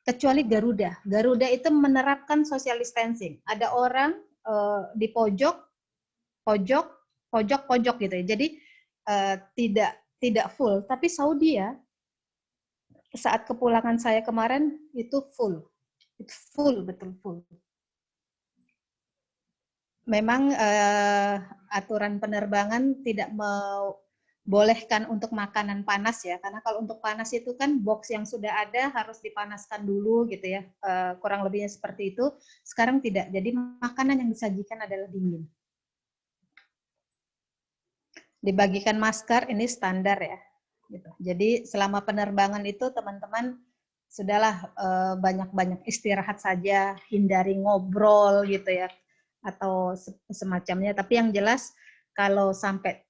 Kecuali Garuda. Garuda itu menerapkan social distancing. Ada orang di pojok gitu ya. Jadi tidak full, tapi Saudi ya, saat kepulangan saya kemarin itu full. Itu full, betul full. Memang aturan penerbangan tidak membolehkan untuk makanan panas ya, karena kalau untuk panas itu kan box yang sudah ada harus dipanaskan dulu gitu ya, kurang lebihnya seperti itu. Sekarang tidak, jadi makanan yang disajikan adalah dingin. Dibagikan masker, ini standar ya. Gitu. Jadi selama penerbangan itu teman-teman sudahlah banyak-banyak istirahat saja, hindari ngobrol gitu ya, atau semacamnya. Tapi yang jelas kalau sampai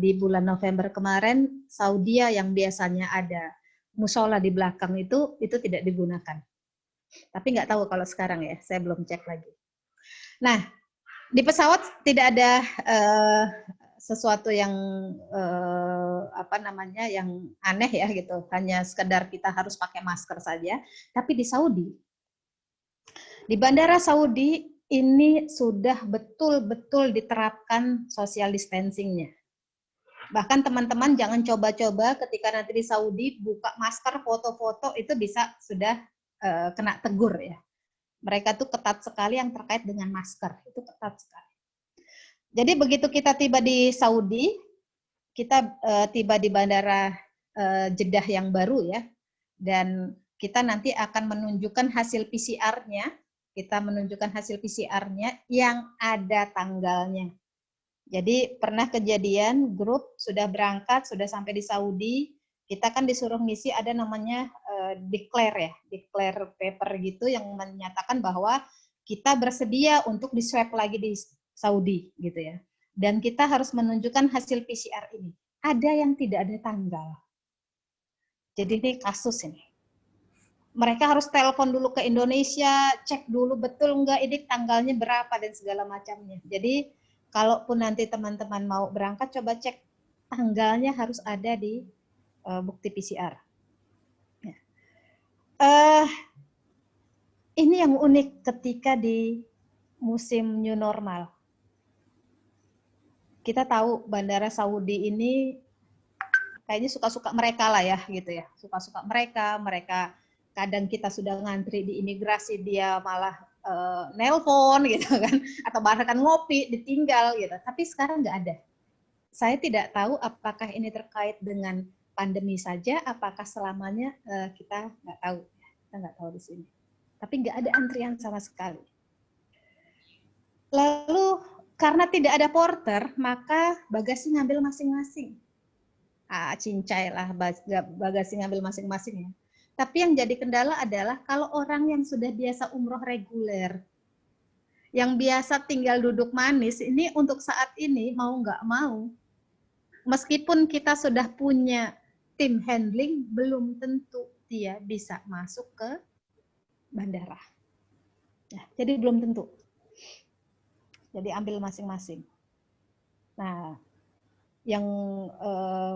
di bulan November kemarin, Saudi yang biasanya ada musola di belakang itu tidak digunakan. Tapi nggak tahu kalau sekarang ya, saya belum cek lagi. Nah, di pesawat tidak ada sesuatu yang yang aneh ya gitu, hanya sekedar kita harus pakai masker saja. Tapi di Saudi, di bandara Saudi ini sudah betul-betul diterapkan social distancing-nya. Bahkan teman-teman jangan coba-coba ketika nanti di Saudi buka masker, foto-foto, itu bisa sudah kena tegur ya. Mereka tuh ketat sekali yang terkait dengan masker, itu ketat sekali. Jadi begitu kita tiba di Saudi, kita tiba di bandara Jeddah yang baru ya, dan kita nanti akan menunjukkan hasil PCR-nya, yang ada tanggalnya. Jadi pernah kejadian grup sudah berangkat, sudah sampai di Saudi, kita kan disuruh ngisi ada namanya declare paper gitu yang menyatakan bahwa kita bersedia untuk di swab lagi di Saudi gitu ya. Dan kita harus menunjukkan hasil PCR ini. Ada yang tidak ada tanggal. Jadi ini kasus ini. Mereka harus telepon dulu ke Indonesia, cek dulu betul enggak ini tanggalnya berapa dan segala macamnya. Jadi kalaupun nanti teman-teman mau berangkat, coba cek tanggalnya harus ada di bukti PCR. Ini yang unik ketika di musim new normal. Kita tahu Bandara Saudi ini kayaknya suka-suka mereka lah ya, gitu ya. Suka-suka mereka kadang kita sudah ngantri di imigrasi, dia malah nelpon gitu kan, atau bahkan ngopi ditinggal gitu. Tapi sekarang nggak ada. Saya tidak tahu apakah ini terkait dengan pandemi saja, apakah selamanya kita nggak tahu. Kita nggak tahu di sini. Tapi nggak ada antrian sama sekali. Lalu karena tidak ada porter, maka bagasi ngambil masing-masing. Cincai lah bagasi ngambil masing-masing ya. Tapi yang jadi kendala adalah kalau orang yang sudah biasa umroh reguler, yang biasa tinggal duduk manis, ini untuk saat ini mau nggak mau, meskipun kita sudah punya tim handling, belum tentu dia bisa masuk ke bandara. Ya, jadi belum tentu. Jadi ambil masing-masing. Nah, yang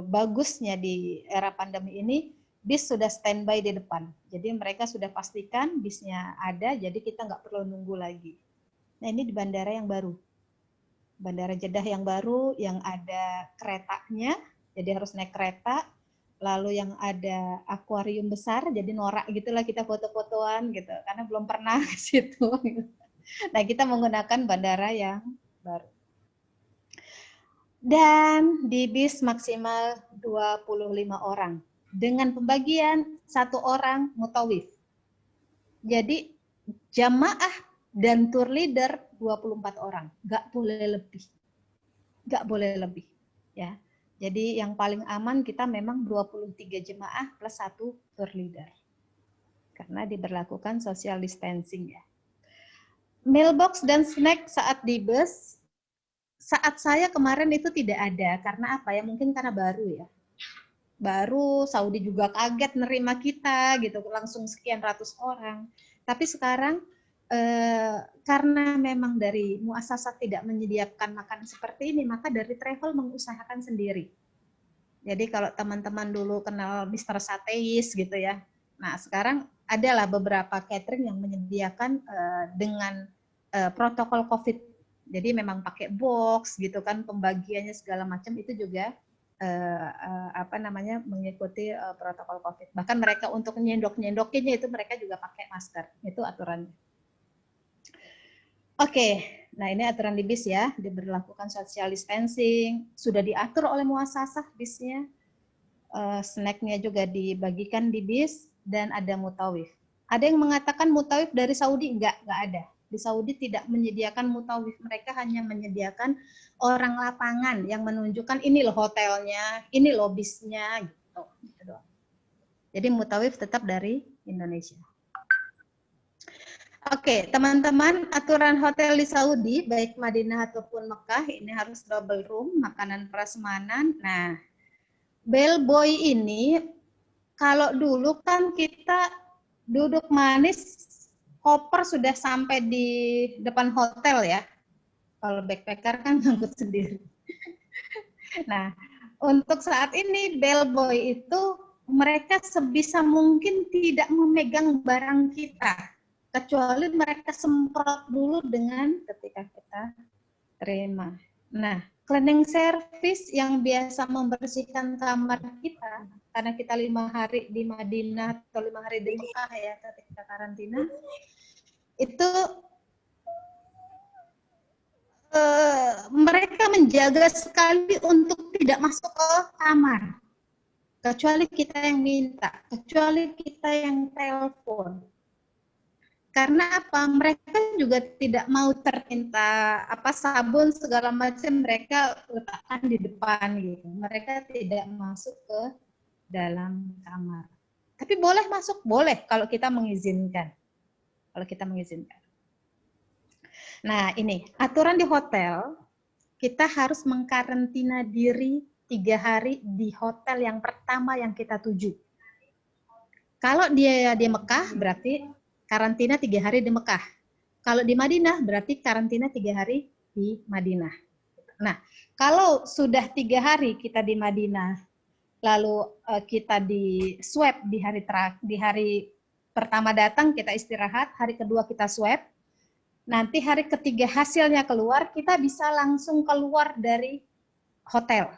bagusnya di era pandemi ini, bis sudah standby di depan. Jadi mereka sudah pastikan bisnya ada, jadi kita nggak perlu nunggu lagi. Nah, ini di bandara yang baru. Bandara Jeddah yang baru, yang ada keretanya, jadi harus naik kereta. Lalu yang ada akuarium besar, jadi norak gitulah kita foto-fotoan gitu, karena belum pernah ke situ. Nah, kita menggunakan bandara yang baru. Dan di bis maksimal 25 orang. Dengan pembagian 1 orang mutawif. Jadi jamaah dan tour leader 24 orang. Nggak boleh lebih. Nggak boleh lebih. Ya. Jadi yang paling aman kita memang 23 jemaah plus 1 tour leader. Karena diberlakukan social distancing ya. Mailbox dan snack saat di bus, saat saya kemarin itu tidak ada. Karena apa ya? Mungkin karena baru ya. Baru, Saudi juga kaget nerima kita gitu, langsung sekian ratus orang. Tapi sekarang karena memang dari muasasah tidak menyediakan makan seperti ini, maka dari travel mengusahakan sendiri. Jadi kalau teman-teman dulu kenal Mr. Sateis gitu ya, nah sekarang adalah beberapa catering yang menyediakan dengan protokol COVID. Jadi memang pakai box gitu kan, pembagiannya segala macam itu juga mengikuti protokol COVID. Bahkan mereka untuk nyendok-nyendokinnya itu mereka juga pakai masker. Itu aturannya. Oke, nah ini aturan di bis ya, diberlakukan social distancing, sudah diatur oleh muasasah bisnya, snacknya juga dibagikan di bis, dan ada mutawif. Ada yang mengatakan mutawif dari Saudi, enggak ada. Di Saudi tidak menyediakan mutawif, mereka hanya menyediakan orang lapangan yang menunjukkan ini loh hotelnya, ini loh bisnya, gitu. Jadi mutawif tetap dari Indonesia. Oke, teman-teman, aturan hotel di Saudi, baik Madinah ataupun Mekah, ini harus double room, makanan prasmanan. Nah, bellboy ini, kalau dulu kan kita duduk manis, koper sudah sampai di depan hotel ya. Kalau backpacker kan ngangkut sendiri. Nah, untuk saat ini bellboy itu mereka sebisa mungkin tidak memegang barang kita, kecuali mereka semprot dulu dengan ketika kita terima. Nah, cleaning service yang biasa membersihkan kamar kita, karena kita 5 hari di Madinah atau 5 hari di Mekah ya ketika karantina, itu mereka menjaga sekali untuk tidak masuk ke kamar. Kecuali kita yang minta, kecuali kita yang telepon. Karena apa? Mereka juga tidak mau terminta sabun segala macam, mereka letakkan di depan gitu. Mereka tidak masuk ke dalam kamar. Tapi boleh masuk, boleh kalau kita mengizinkan. Kalau kita mengizinkan. Nah, ini aturan di hotel, kita harus mengkarantina diri 3 hari di hotel yang pertama yang kita tuju. Kalau dia di Mekah berarti karantina 3 hari di Mekah. Kalau di Madinah berarti karantina 3 hari di Madinah. Nah, kalau sudah 3 hari kita di Madinah, lalu kita di swab di hari pertama datang kita istirahat, hari kedua kita swab, nanti hari ketiga hasilnya keluar, kita bisa langsung keluar dari hotel.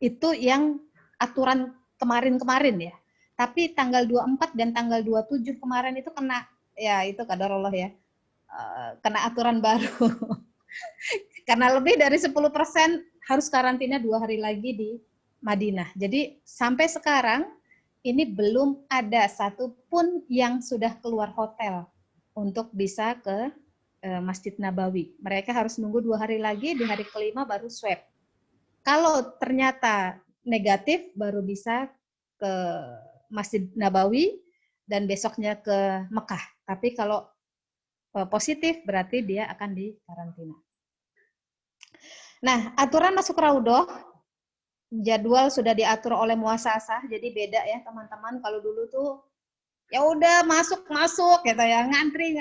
Itu yang aturan kemarin-kemarin ya. Tapi tanggal 24 dan tanggal 27 kemarin itu kena, ya itu qadarullah ya, kena aturan baru. Karena lebih dari 10% harus karantina 2 hari lagi di Madinah. Jadi sampai sekarang ini belum ada satupun yang sudah keluar hotel untuk bisa ke Masjid Nabawi. Mereka harus nunggu 2 hari lagi, di hari kelima baru swab. Kalau ternyata negatif, baru bisa ke Masjid Nabawi dan besoknya ke Mekah. Tapi kalau positif, berarti dia akan dikarantina. Nah, aturan masuk raudhah, jadwal sudah diatur oleh muasasah, jadi beda ya teman-teman. Kalau dulu tuh ya udah masuk gitu ya, ngantri,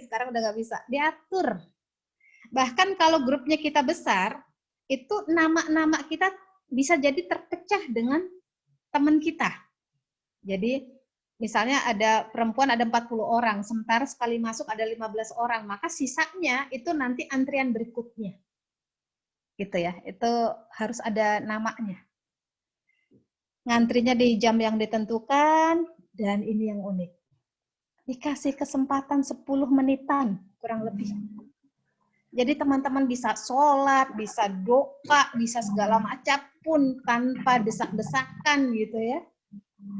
sekarang udah nggak bisa, diatur. Bahkan kalau grupnya kita besar, itu nama-nama kita bisa jadi terpecah dengan teman kita. Jadi misalnya ada perempuan ada 40 orang, sementara sekali masuk ada 15 orang, maka sisanya itu nanti antrian berikutnya. Gitu ya, itu harus ada namanya. Ngantrinya di jam yang ditentukan, dan ini yang unik. Dikasih kesempatan 10 menitan, kurang lebih. Jadi teman-teman bisa sholat, bisa doa, bisa segala macam pun tanpa desak-desakan gitu ya.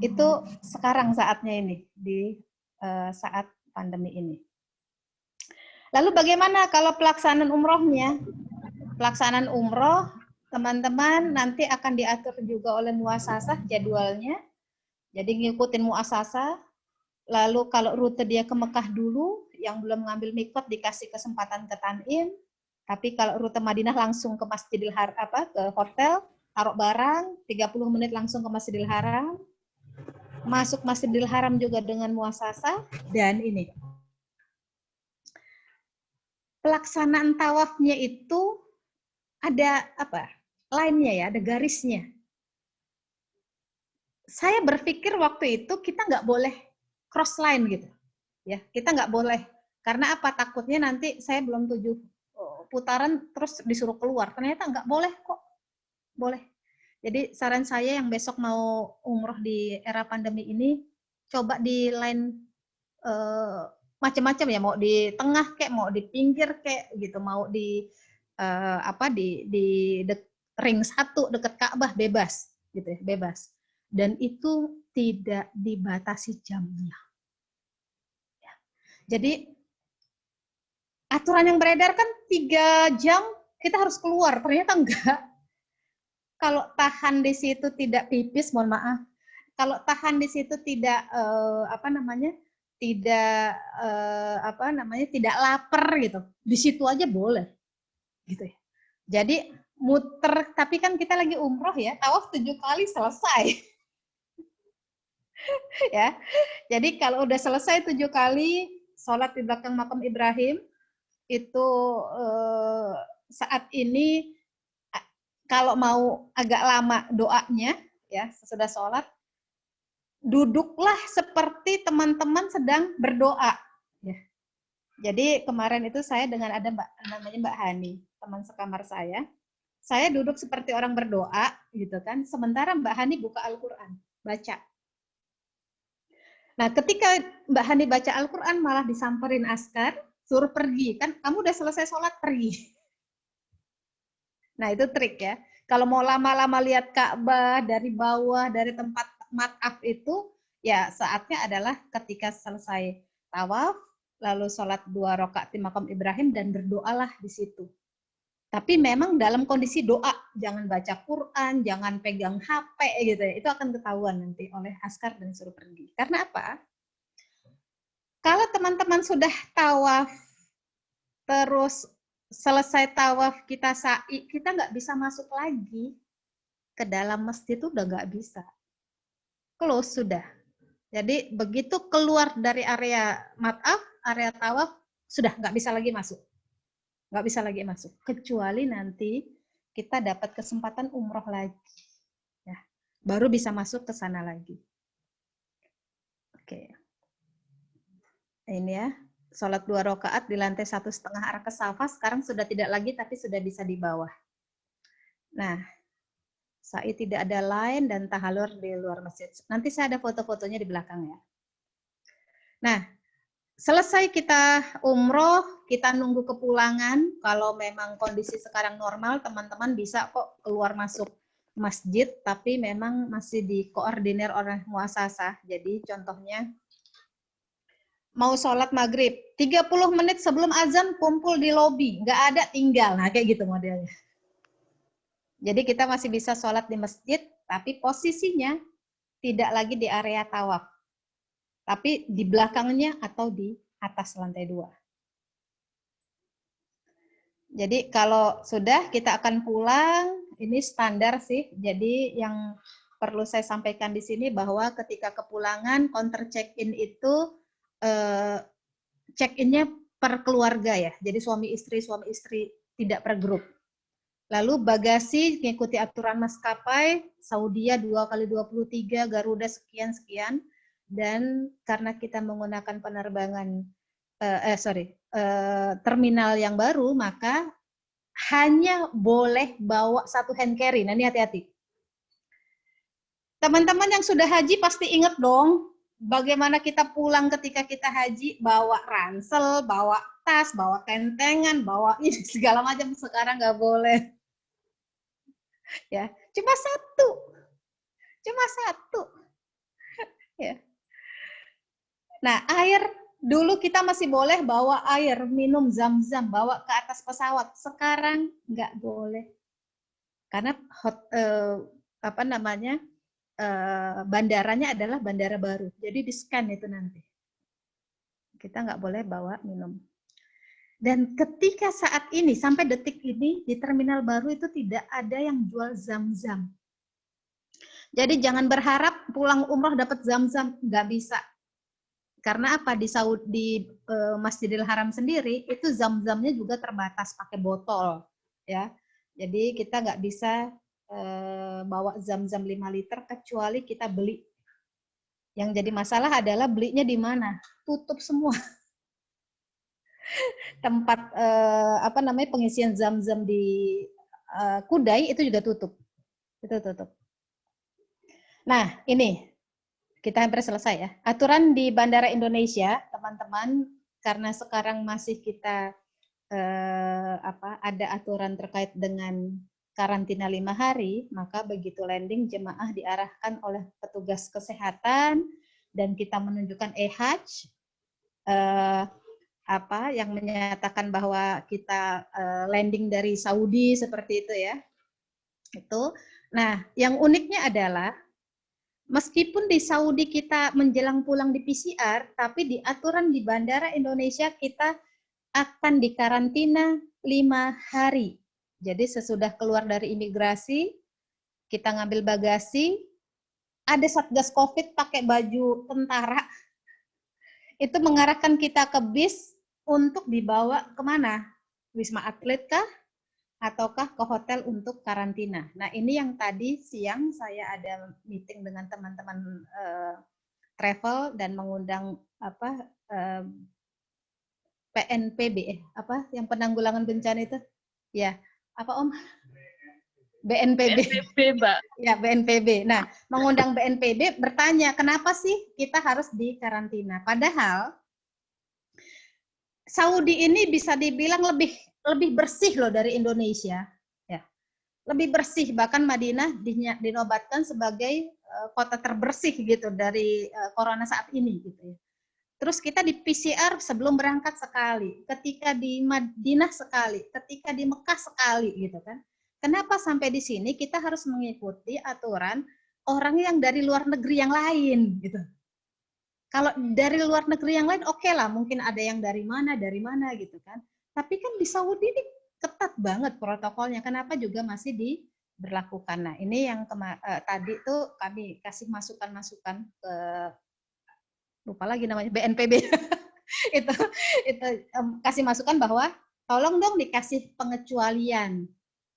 Itu sekarang saatnya ini, di saat pandemi ini. Lalu bagaimana kalau pelaksanaan umrohnya? Pelaksanaan umroh, teman-teman nanti akan diatur juga oleh muasasah jadwalnya. Jadi ngikutin muasasah. Lalu kalau rute dia ke Mekah dulu, yang belum ngambil mikot dikasih kesempatan ke Tan'im. Tapi kalau rute Madinah langsung ke Masjidil Haram, ke hotel, taruh barang, 30 menit langsung ke Masjidil Haram. Masuk Masjidil Haram juga dengan muasasah. Dan ini, pelaksanaan tawafnya itu ada lainnya ya, ada garisnya. Saya berpikir waktu itu kita nggak boleh cross line gitu, ya kita nggak boleh, karena apa, takutnya nanti saya belum 7 putaran terus disuruh keluar, ternyata nggak boleh kok, boleh. Jadi saran saya yang besok mau umroh di era pandemi ini, coba di line macam-macam ya, mau di tengah kayak, mau di pinggir kayak gitu, mau di di ring 1 dekat Ka'bah, bebas gitu ya, bebas. Dan itu tidak dibatasi jamnya. Ya. Jadi aturan yang beredar kan 3 jam kita harus keluar, ternyata enggak. Kalau tahan di situ tidak pipis, mohon maaf. Kalau tahan di situ tidak tidak lapar gitu, di situ aja boleh, gitu ya. Jadi muter, tapi kan kita lagi umroh ya, tawaf 7 kali selesai. Ya, jadi kalau udah selesai 7 kali, sholat di belakang makam Ibrahim, itu saat ini kalau mau agak lama doanya, ya sesudah sholat, duduklah seperti teman-teman sedang berdoa. Ya. Jadi kemarin itu saya dengan ada namanya Mbak Hani, teman sekamar saya duduk seperti orang berdoa, gitu kan. Sementara Mbak Hani buka Al-Quran, baca. Nah, ketika Mbak Hani baca Al-Quran, malah disamperin askar, suruh pergi. Kan kamu udah selesai sholat, pergi. Nah, itu trik ya. Kalau mau lama-lama lihat Ka'bah dari bawah, dari tempat mat'af itu, ya saatnya adalah ketika selesai tawaf, lalu sholat 2 rakaat di makam Ibrahim, dan berdoalah di situ. Tapi memang dalam kondisi doa, jangan baca Quran, jangan pegang HP gitu ya. Itu akan ketahuan nanti oleh askar dan suruh pergi. Karena apa? Kalau teman-teman sudah tawaf, terus selesai tawaf kita sa'i, kita nggak bisa masuk lagi ke dalam masjid, itu udah nggak bisa. Close sudah. Jadi begitu keluar dari area mat'af, area tawaf, sudah nggak bisa lagi masuk. Nggak bisa lagi masuk. Kecuali nanti kita dapat kesempatan umroh lagi. Ya, baru bisa masuk ke sana lagi. Oke. Ini ya, sholat 2 rakaat di lantai 1,5 arah ke Safa, sekarang sudah tidak lagi, tapi sudah bisa di bawah. Nah, sa'i tidak ada lain dan tahalur di luar masjid. Nanti saya ada foto-fotonya di belakang ya. Nah, selesai kita umroh, kita nunggu kepulangan. Kalau memang kondisi sekarang normal, teman-teman bisa kok keluar masuk masjid, tapi memang masih dikoordinir oleh muasasah. Jadi contohnya, mau sholat maghrib, 30 menit sebelum azan kumpul di lobi, nggak ada tinggal. Nah, kayak gitu modelnya. Jadi kita masih bisa sholat di masjid, tapi posisinya tidak lagi di area tawaf, tapi di belakangnya atau di atas lantai 2. Jadi kalau sudah, kita akan pulang. Ini standar sih. Jadi yang perlu saya sampaikan di sini bahwa ketika kepulangan, counter check-in itu check-in-nya per keluarga ya. Jadi suami istri, tidak per grup. Lalu bagasi mengikuti aturan maskapai, Saudia 2x23, Garuda sekian-sekian. Dan karena kita menggunakan penerbangan terminal yang baru, maka hanya boleh bawa 1 hand carry. Nah, ini hati-hati. Teman-teman yang sudah haji pasti ingat dong, bagaimana kita pulang ketika kita haji, bawa ransel, bawa tas, bawa kentengan, bawa ini segala macam. Sekarang nggak boleh. Ya, cuma satu. Ya. Nah, air dulu kita masih boleh bawa air minum Zam-Zam, bawa ke atas pesawat. Sekarang nggak boleh, karena bandaranya adalah bandara baru. Jadi di scan itu nanti. Kita nggak boleh bawa minum. Dan ketika saat ini, sampai detik ini, di terminal baru itu tidak ada yang jual Zam-Zam. Jadi jangan berharap pulang umroh dapat Zam-Zam, nggak bisa. Karena apa? Di Masjidil Haram sendiri, itu Zam-Zamnya juga terbatas pakai botol. Ya. Jadi kita nggak bisa bawa Zam-Zam 5 liter, kecuali kita beli. Yang jadi masalah adalah belinya di mana? Tutup semua. Tempat pengisian Zam-Zam di Kudai itu juga tutup. Itu tutup. Nah, ini kita hampir selesai ya. Aturan di Bandara Indonesia, teman-teman, karena sekarang masih kita ada aturan terkait dengan karantina 5 hari, maka begitu landing jemaah diarahkan oleh petugas kesehatan dan kita menunjukkan e-hajj yang menyatakan bahwa kita landing dari Saudi seperti itu ya. Itu. Nah, yang uniknya adalah meskipun di Saudi kita menjelang pulang di PCR, tapi di aturan di Bandara Indonesia kita akan dikarantina 5 hari. Jadi sesudah keluar dari imigrasi, kita ngambil bagasi, ada Satgas Covid pakai baju tentara, itu mengarahkan kita ke bis untuk dibawa kemana? Wisma Atlet kah? Ataukah ke hotel untuk karantina. Nah, ini yang tadi siang saya ada meeting dengan teman-teman travel dan mengundang PNPB, yang penanggulangan bencana itu? Ya, apa Om? BNPB. BNPB, Mbak. Ya, BNPB. Nah, mengundang BNPB bertanya, kenapa sih kita harus dikarantina? Padahal Saudi ini bisa dibilang lebih bersih loh dari Indonesia, ya. Lebih bersih, bahkan Madinah dinobatkan sebagai kota terbersih gitu dari corona saat ini gitu ya. Terus kita di PCR sebelum berangkat sekali, ketika di Madinah sekali, ketika di Mekah sekali gitu kan. Kenapa sampai di sini kita harus mengikuti aturan orang yang dari luar negeri yang lain gitu. Kalau dari luar negeri yang lain oke lah, mungkin ada yang dari mana gitu kan. Tapi kan di Saudi ini ketat banget protokolnya. Kenapa juga masih diberlakukan. Nah, ini yang tadi tuh kami kasih masukan-masukan ke lupa lagi namanya BNPB. itu kasih masukan bahwa tolong dong dikasih pengecualian.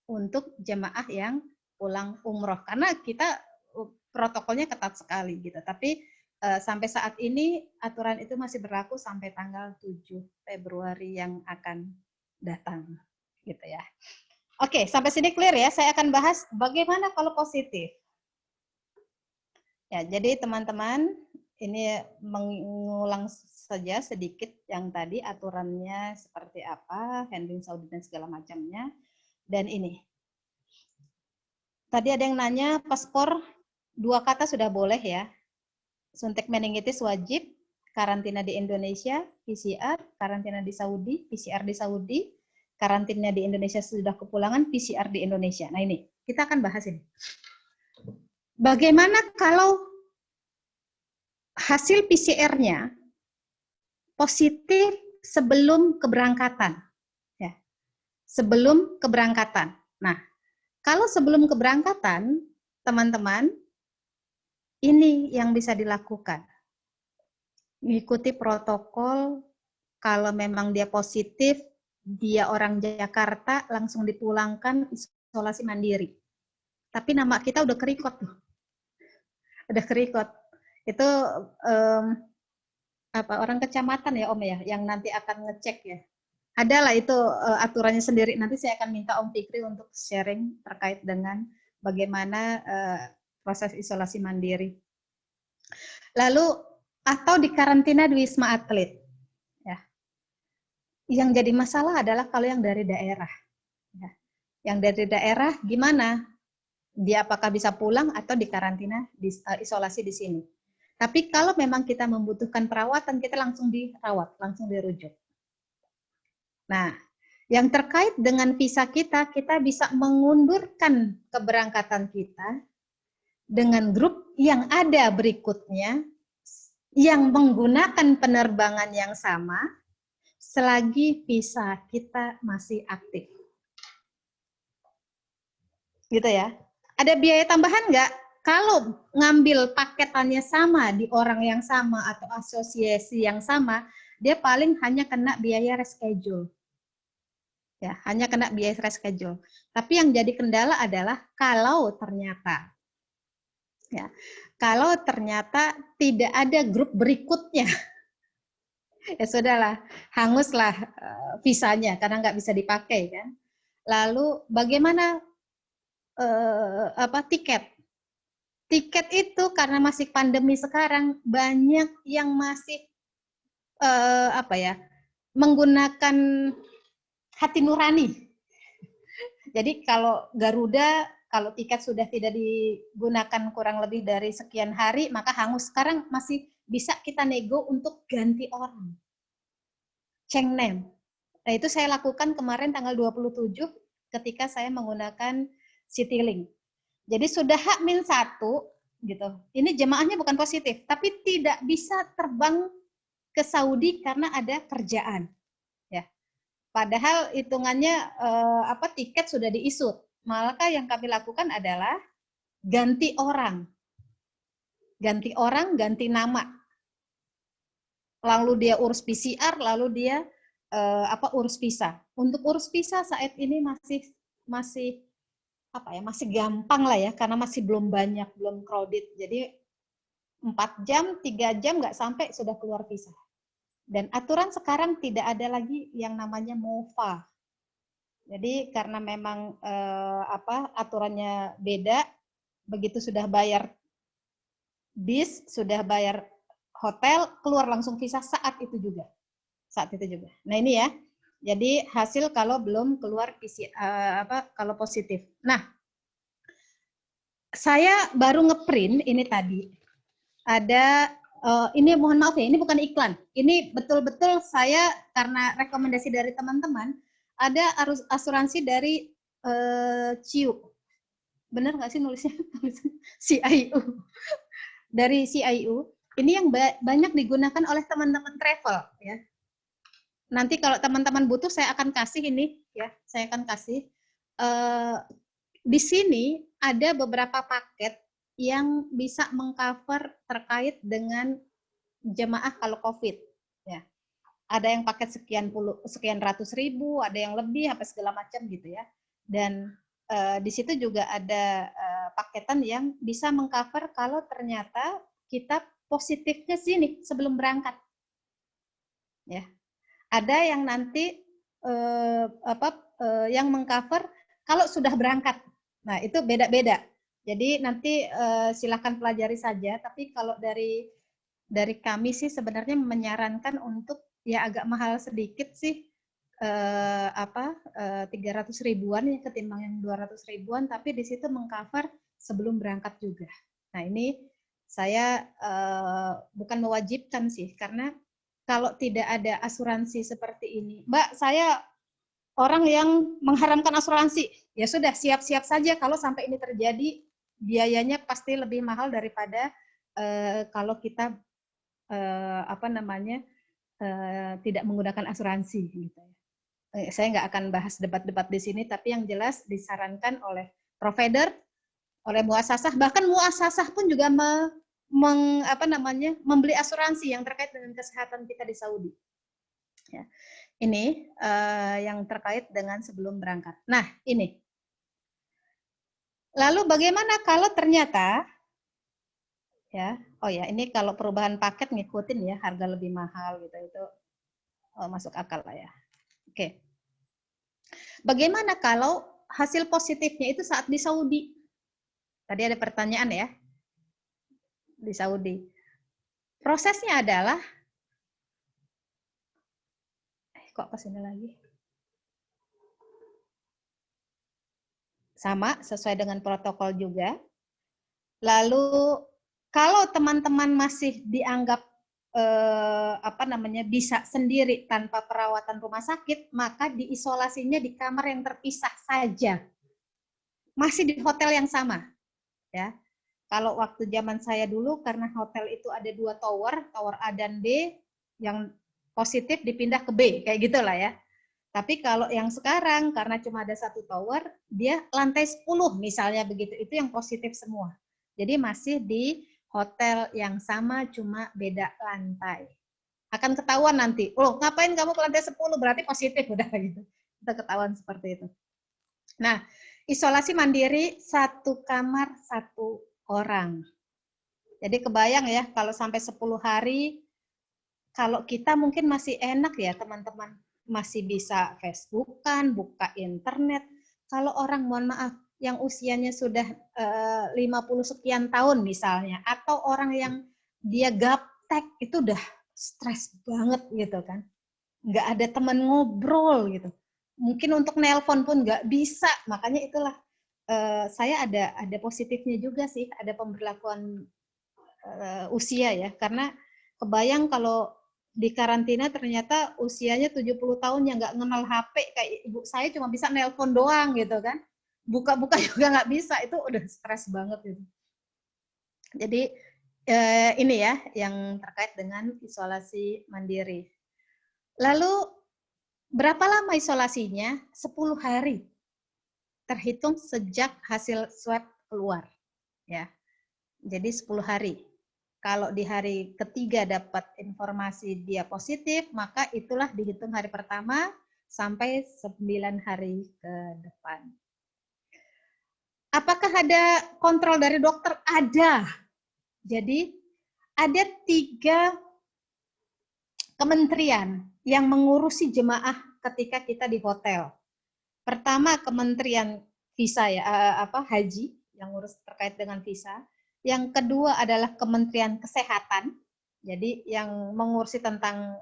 untuk jemaah yang pulang umroh, karena kita protokolnya ketat sekali gitu. Tapi sampai saat ini aturan itu masih berlaku sampai tanggal 7 Februari yang akan datang gitu ya. Oke, sampai sini clear ya. Saya akan bahas bagaimana kalau positif. Ya, jadi teman-teman, ini mengulang saja sedikit yang tadi aturannya seperti apa, handling Saudi dan segala macamnya. Dan ini, tadi ada yang nanya paspor 2 kata sudah boleh ya. Suntik meningitis wajib, karantina di Indonesia, PCR, karantina di Saudi, PCR di Saudi, karantina di Indonesia sudah kepulangan, PCR di Indonesia. Nah ini, kita akan bahas ini. Bagaimana kalau hasil PCR-nya positif sebelum keberangkatan? Ya, sebelum keberangkatan. Nah, kalau sebelum keberangkatan, teman-teman, ini yang bisa dilakukan. Mengikuti protokol, kalau memang dia positif, dia orang Jakarta, langsung dipulangkan isolasi mandiri. Tapi nama kita udah kerikot tuh. Udah kerikot. Itu orang kecamatan ya Om ya, yang nanti akan ngecek ya. Adalah itu aturannya sendiri. Nanti saya akan minta Om Fikri untuk sharing terkait dengan bagaimana proses isolasi mandiri. Lalu atau di karantina di Wisma Atlet. Ya. Yang jadi masalah adalah kalau yang dari daerah. Ya. Yang dari daerah gimana? Dia apakah bisa pulang atau di karantina, isolasi di sini. Tapi kalau memang kita membutuhkan perawatan, kita langsung dirawat, langsung dirujuk. Nah, yang terkait dengan visa kita, kita bisa mengundurkan keberangkatan kita dengan grup yang ada berikutnya, yang menggunakan penerbangan yang sama, selagi visa kita masih aktif. Gitu ya. Ada biaya tambahan nggak? Kalau ngambil paketannya sama di orang yang sama atau asosiasi yang sama, dia paling hanya kena biaya reschedule. Ya, hanya kena biaya reschedule. Tapi yang jadi kendala adalah kalau ternyata tidak ada grup berikutnya, ya sudahlah, hanguslah visanya karena nggak bisa dipakai kan. Lalu bagaimana tiket? Tiket itu karena masih pandemi sekarang, banyak yang masih menggunakan hati nurani. Jadi kalau Garuda, kalau tiket sudah tidak digunakan kurang lebih dari sekian hari, maka hangus. Sekarang masih bisa kita nego untuk ganti orang. Change name. Nah, itu saya lakukan kemarin tanggal 27 ketika saya menggunakan Citylink. Jadi sudah H-1 gitu. Ini jemaahnya bukan positif, tapi tidak bisa terbang ke Saudi karena ada kerjaan. Ya. Padahal hitungannya tiket sudah diisut. Maka yang kami lakukan adalah ganti orang. Ganti orang, ganti nama. Lalu dia urus PCR, lalu dia urus visa. Untuk urus visa saat ini masih gampang lah ya, karena masih belum banyak, belum crowded. Jadi 4 jam, 3 jam nggak sampai sudah keluar visa. Dan aturan sekarang tidak ada lagi yang namanya MOVA. Jadi karena memang aturannya beda, begitu sudah bayar bis, sudah bayar hotel, keluar langsung visa saat itu juga. Nah ini ya. Jadi hasil kalau belum keluar kalau positif. Nah, saya baru ngeprint ini tadi. Ada ini mohon maaf ya, ini bukan iklan. Ini betul-betul saya karena rekomendasi dari teman-teman, ada asuransi dari CIU. Benar nggak sih nulisnya? CIU. Dari CIU. Ini yang banyak digunakan oleh teman-teman travel ya. Nanti kalau teman-teman butuh saya akan kasih ini ya, saya akan kasih. Di sini ada beberapa paket yang bisa mengcover terkait dengan jemaah kalau COVID. Ya. Ada yang paket sekian ratus ribu, ada yang lebih, apa segala macam gitu ya. Dan di situ juga ada paketan yang bisa mengcover kalau ternyata kita positifnya sini sebelum berangkat. Ya, ada yang nanti yang mengcover kalau sudah berangkat. Nah, itu beda-beda. Jadi nanti silakan pelajari saja. Tapi kalau dari kami sih sebenarnya menyarankan untuk ya agak mahal sedikit sih, 300 ribuan ya ketimbang yang 200 ribuan. Tapi di situ mengcover sebelum berangkat juga. Nah, ini saya bukan mewajibkan sih, karena kalau tidak ada asuransi seperti ini, Mbak, saya orang yang mengharamkan asuransi, ya sudah siap-siap saja kalau sampai ini terjadi, biayanya pasti lebih mahal daripada kalau kita tidak menggunakan asuransi gitu. Saya nggak akan bahas debat-debat di sini, tapi yang jelas disarankan oleh provider, oleh muasasah, bahkan muasasah pun juga membeli asuransi yang terkait dengan kesehatan kita di Saudi. Ya. Ini yang terkait dengan sebelum berangkat. Nah, ini. Lalu bagaimana kalau ternyata ya, oh ya, ini kalau perubahan paket ngikutin ya, harga lebih mahal gitu, itu masuk akal lah ya. Oke. Bagaimana kalau hasil positifnya itu saat di Saudi? Tadi ada pertanyaan ya, di Saudi. Prosesnya adalah, kok kesini lagi? Sama, sesuai dengan protokol juga. Lalu kalau teman-teman masih dianggap bisa sendiri tanpa perawatan rumah sakit, maka diisolasinya di kamar yang terpisah saja. Masih di hotel yang sama, ya. Kalau waktu zaman saya dulu, karena hotel itu ada 2 tower, tower A dan B, yang positif dipindah ke B, kayak gitulah ya. Tapi kalau yang sekarang, karena cuma ada 1 tower, dia lantai 10 misalnya begitu, itu yang positif semua. Jadi masih di hotel yang sama, cuma beda lantai. Akan ketahuan nanti, oh ngapain kamu ke lantai 10, berarti positif, udah gitu. Kita ketahuan seperti itu. Nah, isolasi mandiri 1 kamar 1 orang. Jadi kebayang ya, kalau sampai 10 hari, kalau kita mungkin masih enak ya teman-teman, masih bisa Facebookan, buka internet. Kalau orang, mohon maaf, yang usianya sudah 50 sekian tahun misalnya, atau orang yang dia gaptek, itu udah stres banget gitu kan. Nggak ada teman ngobrol gitu. Mungkin untuk nelpon pun nggak bisa, makanya itulah saya ada positifnya juga sih, ada pemberlakuan usia ya, karena kebayang kalau di karantina ternyata usianya 70 tahun yang nggak kenal HP, kayak ibu saya cuma bisa nelpon doang gitu kan, buka-buka juga nggak bisa, itu udah stres banget gitu. Jadi ini ya yang terkait dengan isolasi mandiri. Lalu berapa lama isolasinya? 10 hari. Terhitung sejak hasil swab keluar. Ya. Jadi 10 hari. Kalau di hari ketiga dapat informasi dia positif, maka itulah dihitung hari pertama sampai 9 hari ke depan. Apakah ada kontrol dari dokter? Ada. Jadi ada 3 kementerian yang mengurusi jemaah ketika kita di hotel. Pertama, Kementerian Visa ya, haji yang urus terkait dengan visa. Yang kedua adalah Kementerian Kesehatan, jadi yang mengurusi tentang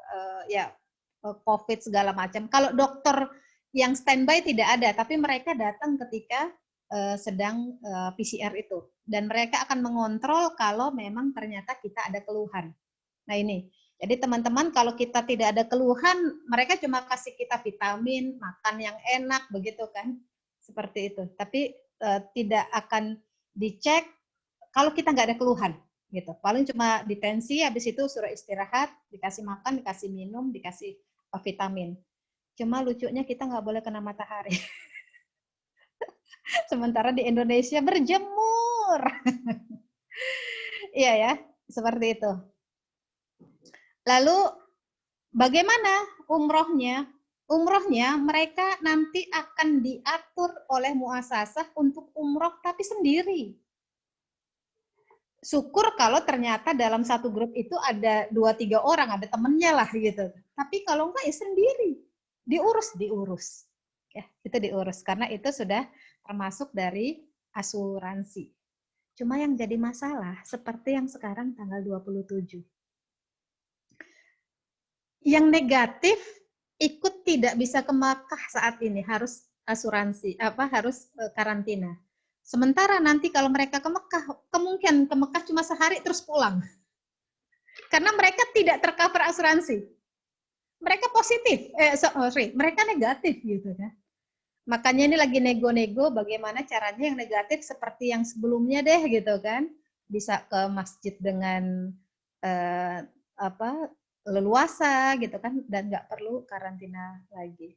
COVID segala macam. Kalau dokter yang standby tidak ada, tapi mereka datang ketika sedang PCR itu, dan mereka akan mengontrol kalau memang ternyata kita ada keluhan. Nah ini, jadi teman-teman kalau kita tidak ada keluhan, mereka cuma kasih kita vitamin, makan yang enak, begitu kan, seperti itu. Tapi tidak akan dicek kalau kita nggak ada keluhan, gitu. Paling cuma ditensi, habis itu suruh istirahat, dikasih makan, dikasih minum, dikasih vitamin. Cuma lucunya kita nggak boleh kena matahari. Sementara di Indonesia berjemur. Iya ya, seperti itu. Lalu bagaimana umrohnya? Umrohnya mereka nanti akan diatur oleh muasasah untuk umroh tapi sendiri. Syukur kalau ternyata dalam satu grup itu ada 2-3 orang, ada temennya lah gitu. Tapi kalau enggak ya sendiri, diurus. Ya, itu diurus karena itu sudah termasuk dari asuransi. Cuma yang jadi masalah seperti yang sekarang tanggal 27. Yang negatif ikut tidak bisa ke Makkah saat ini, harus asuransi, harus karantina. Sementara nanti kalau mereka ke Mekah, kemungkinan ke Mekah cuma sehari terus pulang. Karena mereka tidak tercover asuransi. Mereka positif, mereka negatif gitu kan. Makanya ini lagi nego-nego bagaimana caranya yang negatif seperti yang sebelumnya deh gitu kan. Bisa ke masjid dengan leluasa gitu kan dan nggak perlu karantina lagi.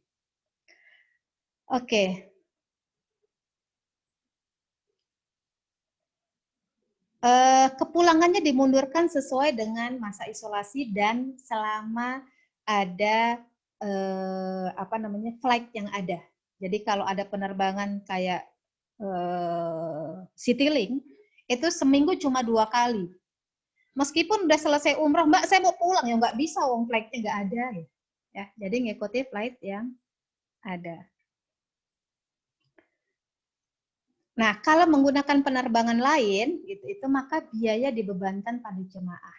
Oke. Kepulangannya dimundurkan sesuai dengan masa isolasi dan selama ada flight yang ada. Jadi kalau ada penerbangan kayak Citylink itu seminggu cuma 2 kali. Meskipun udah selesai umroh, Mbak saya mau pulang ya nggak bisa, wong flightnya nggak ada. Ya, jadi ngikuti flight yang ada. Nah, kalau menggunakan penerbangan lain, itu maka biaya dibebankan pada jemaah.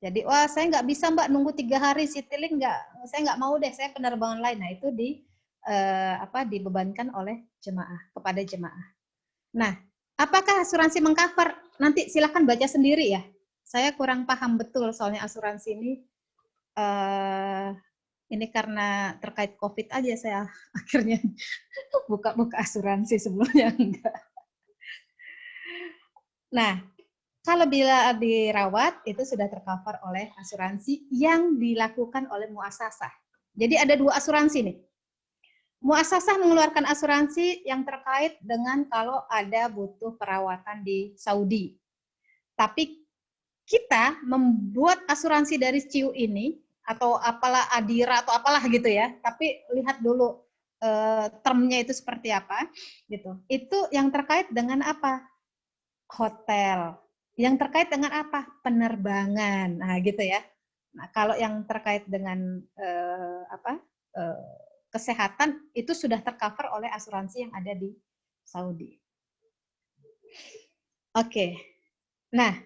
Jadi, wah saya nggak bisa Mbak nunggu 3 hari Citylink, saya nggak mau deh, saya penerbangan lain. Nah, itu dibebankan oleh jemaah, kepada jemaah. Nah, apakah asuransi mengcover? Nanti silakan baca sendiri ya. Saya kurang paham betul soalnya asuransi ini. Ini karena terkait COVID aja saya akhirnya buka-buka asuransi, sebelumnya enggak. Nah, kalau bila dirawat itu sudah tercover oleh asuransi yang dilakukan oleh muasasah. Jadi ada 2 asuransi nih. Muasasah mengeluarkan asuransi yang terkait dengan kalau ada butuh perawatan di Saudi. Tapi kita membuat asuransi dari CIU ini atau apalah Adira atau apalah gitu ya. Tapi lihat dulu termnya itu seperti apa gitu. Itu yang terkait dengan apa? Hotel. Yang terkait dengan apa? Penerbangan. Nah, gitu ya. Nah, kalau yang terkait dengan kesehatan itu sudah tercover oleh asuransi yang ada di Saudi. Oke. Nah,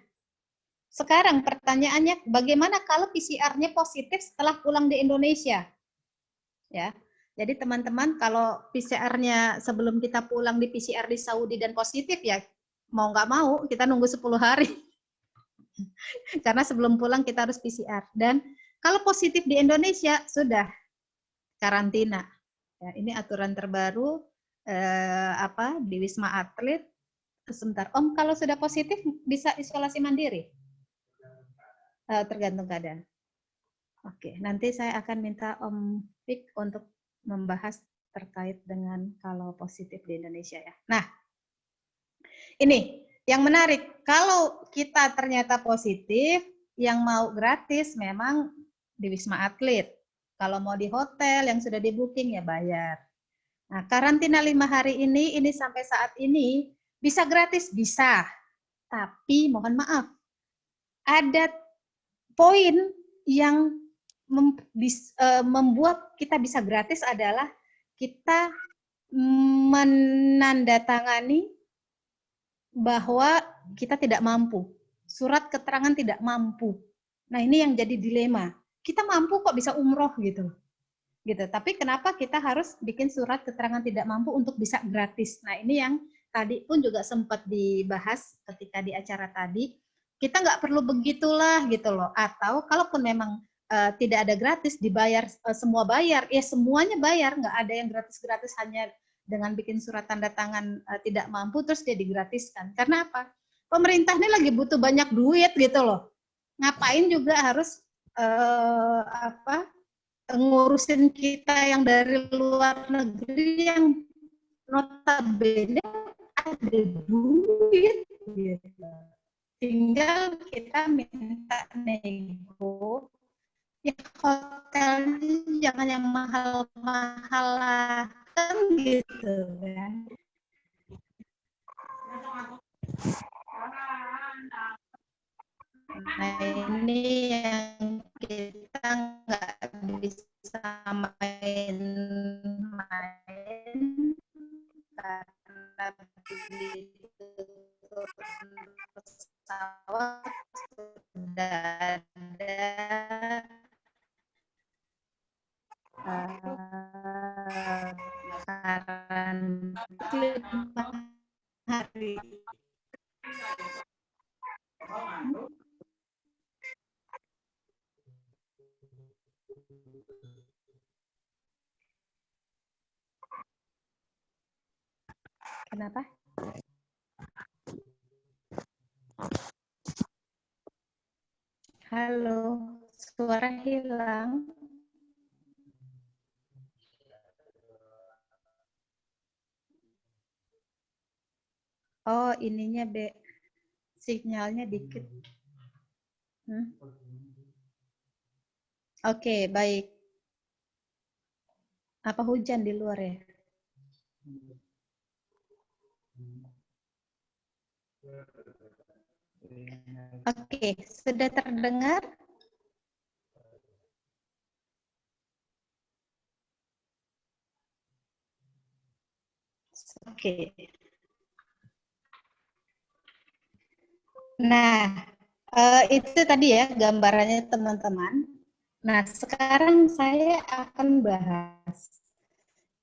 sekarang pertanyaannya bagaimana kalau PCR-nya positif setelah pulang di Indonesia? Ya. Jadi teman-teman kalau PCR-nya sebelum kita pulang di PCR di Saudi dan positif ya mau nggak mau kita nunggu 10 hari. Karena sebelum pulang kita harus PCR. Dan kalau positif di Indonesia sudah karantina. Ya, ini aturan terbaru di Wisma Atlet. Sebentar, Om kalau sudah positif bisa isolasi mandiri? Tergantung keadaan. Oke, nanti saya akan minta Om Fik untuk membahas terkait dengan kalau positif di Indonesia ya. Nah, ini yang menarik, kalau kita ternyata positif, yang mau gratis memang di Wisma Atlet. Kalau mau di hotel yang sudah di booking ya bayar. Nah, karantina 5 hari ini sampai saat ini bisa gratis? Bisa. Tapi mohon maaf, ada poin yang membuat kita bisa gratis adalah kita menandatangani bahwa kita tidak mampu. Surat keterangan tidak mampu. Nah, ini yang jadi dilema. Kita mampu kok bisa umroh gitu. Tapi kenapa kita harus bikin surat keterangan tidak mampu untuk bisa gratis? Nah, ini yang tadi pun juga sempat dibahas ketika di acara tadi. Kita nggak perlu begitulah gitu loh. Atau kalaupun memang tidak ada gratis, dibayar semua bayar, ya semuanya bayar, nggak ada yang gratis-gratis hanya dengan bikin surat tanda tangan tidak mampu terus dia digratiskan. Karena apa? Pemerintah ini lagi butuh banyak duit gitu loh. Ngapain juga harus ngurusin kita yang dari luar negeri yang notabene ada duit gitu. Tinggal kita minta nego Ya hotelnya jangan yang mahal-mahal lah, kan gitu kan. Nah ini yang kita nggak bisa main-main karena begitu pesawat sudah ada karantina 5 hari. Kenapa? Halo, suara hilang. Oh, ininya sinyalnya dikit. Oke, baik. Apa hujan di luar ya? Oke, sudah terdengar? Oke. Nah, itu tadi ya gambarannya teman-teman. Nah, sekarang saya akan bahas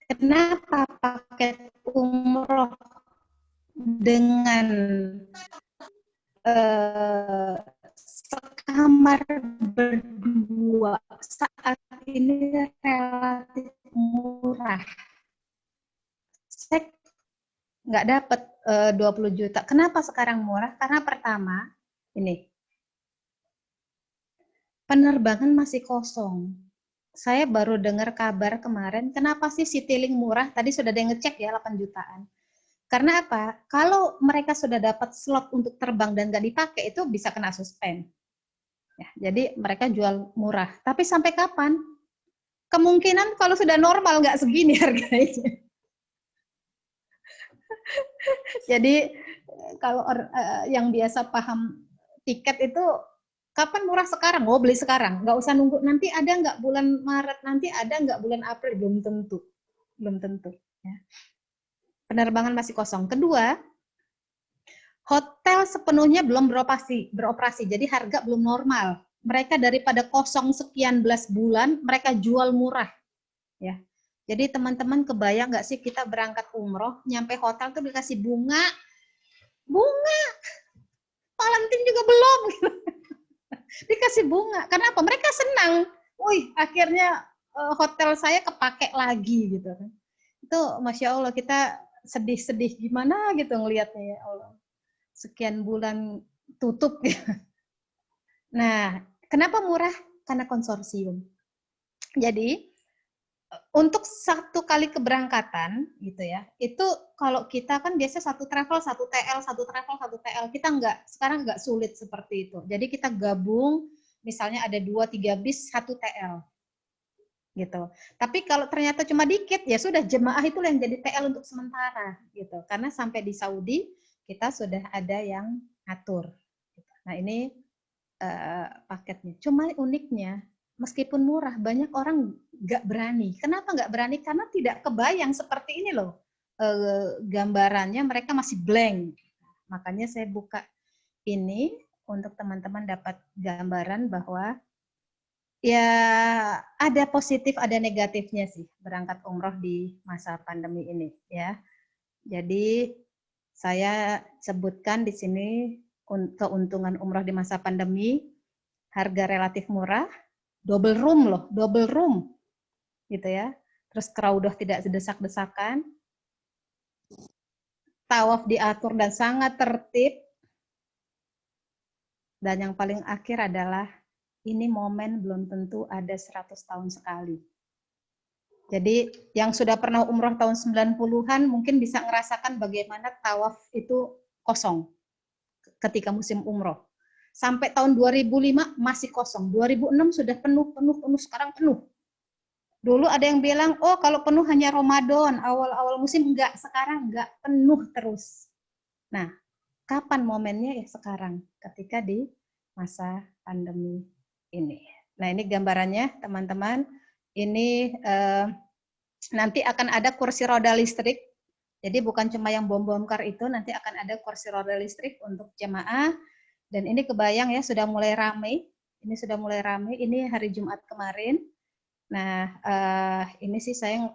kenapa paket umroh dengan sekamar berdua saat ini relatif murah. Saya nggak dapat 20 juta. Kenapa sekarang murah? Karena pertama, ini penerbangan masih kosong. Saya baru dengar kabar kemarin, kenapa sih Citylink murah? Tadi sudah ada yang ngecek ya 8 jutaan. Karena apa? Kalau mereka sudah dapat slot untuk terbang dan nggak dipakai, itu bisa kena suspend. Ya, jadi mereka jual murah. Tapi sampai kapan? Kemungkinan kalau sudah normal nggak segini harganya. Jadi kalau yang biasa paham tiket itu kapan murah sekarang? Oh beli sekarang, nggak usah nunggu nanti ada nggak bulan Maret, nanti ada nggak bulan April, belum tentu, belum tentu. Ya. Penerbangan masih kosong. Kedua, hotel sepenuhnya belum beroperasi, jadi harga belum normal. Mereka daripada kosong sekian belas bulan, mereka jual murah. Ya, jadi teman-teman kebayang nggak sih kita berangkat umroh, nyampe hotel tuh dikasih bunga, Valentine juga belum, dikasih bunga. Karena apa? Mereka senang. Wih, akhirnya hotel saya kepake lagi gitu kan. Itu Masya Allah, kita sedih-sedih gimana gitu ngelihatnya ya Allah. Sekian bulan tutup. Nah, kenapa murah? Karena konsorsium. Jadi untuk satu kali keberangkatan gitu ya, itu kalau kita kan biasa satu travel, satu TL, satu travel, satu TL, kita sekarang nggak sulit seperti itu. Jadi kita gabung, misalnya ada 2-3 bis, satu TL gitu. Tapi kalau ternyata cuma dikit, ya sudah jemaah itu yang jadi TL untuk sementara gitu. Karena sampai di Saudi kita sudah ada yang atur. Nah ini paketnya. Cuma uniknya, meskipun murah, banyak orang nggak berani. Kenapa nggak berani? Karena tidak kebayang seperti ini loh. Gambarannya mereka masih blank. Makanya saya buka ini untuk teman-teman dapat gambaran bahwa ya ada positif, ada negatifnya sih berangkat umroh di masa pandemi ini ya. Jadi saya sebutkan di sini keuntungan umroh di masa pandemi, harga relatif murah, double room loh, double room gitu ya. Terus crowd tidak sedesak-desakan, tawaf diatur dan sangat tertib. Dan yang paling akhir adalah ini momen belum tentu ada 100 tahun sekali. Jadi yang sudah pernah umroh tahun 90-an mungkin bisa ngerasakan bagaimana tawaf itu kosong ketika musim umroh. Sampai tahun 2005 masih kosong. 2006 sudah penuh, sekarang penuh. Dulu ada yang bilang, oh kalau penuh hanya Ramadan, awal-awal musim, enggak, sekarang enggak, penuh terus. Nah, kapan momennya? Ya sekarang, ketika di masa pandemi ini. Nah, ini gambarannya teman-teman. Ini nanti akan ada kursi roda listrik. Jadi bukan cuma yang bom-bom-kar itu, nanti akan ada kursi roda listrik untuk jemaah. Dan ini kebayang ya, sudah mulai ramai. Ini sudah mulai ramai, ini hari Jumat kemarin. Nah, ini sih saya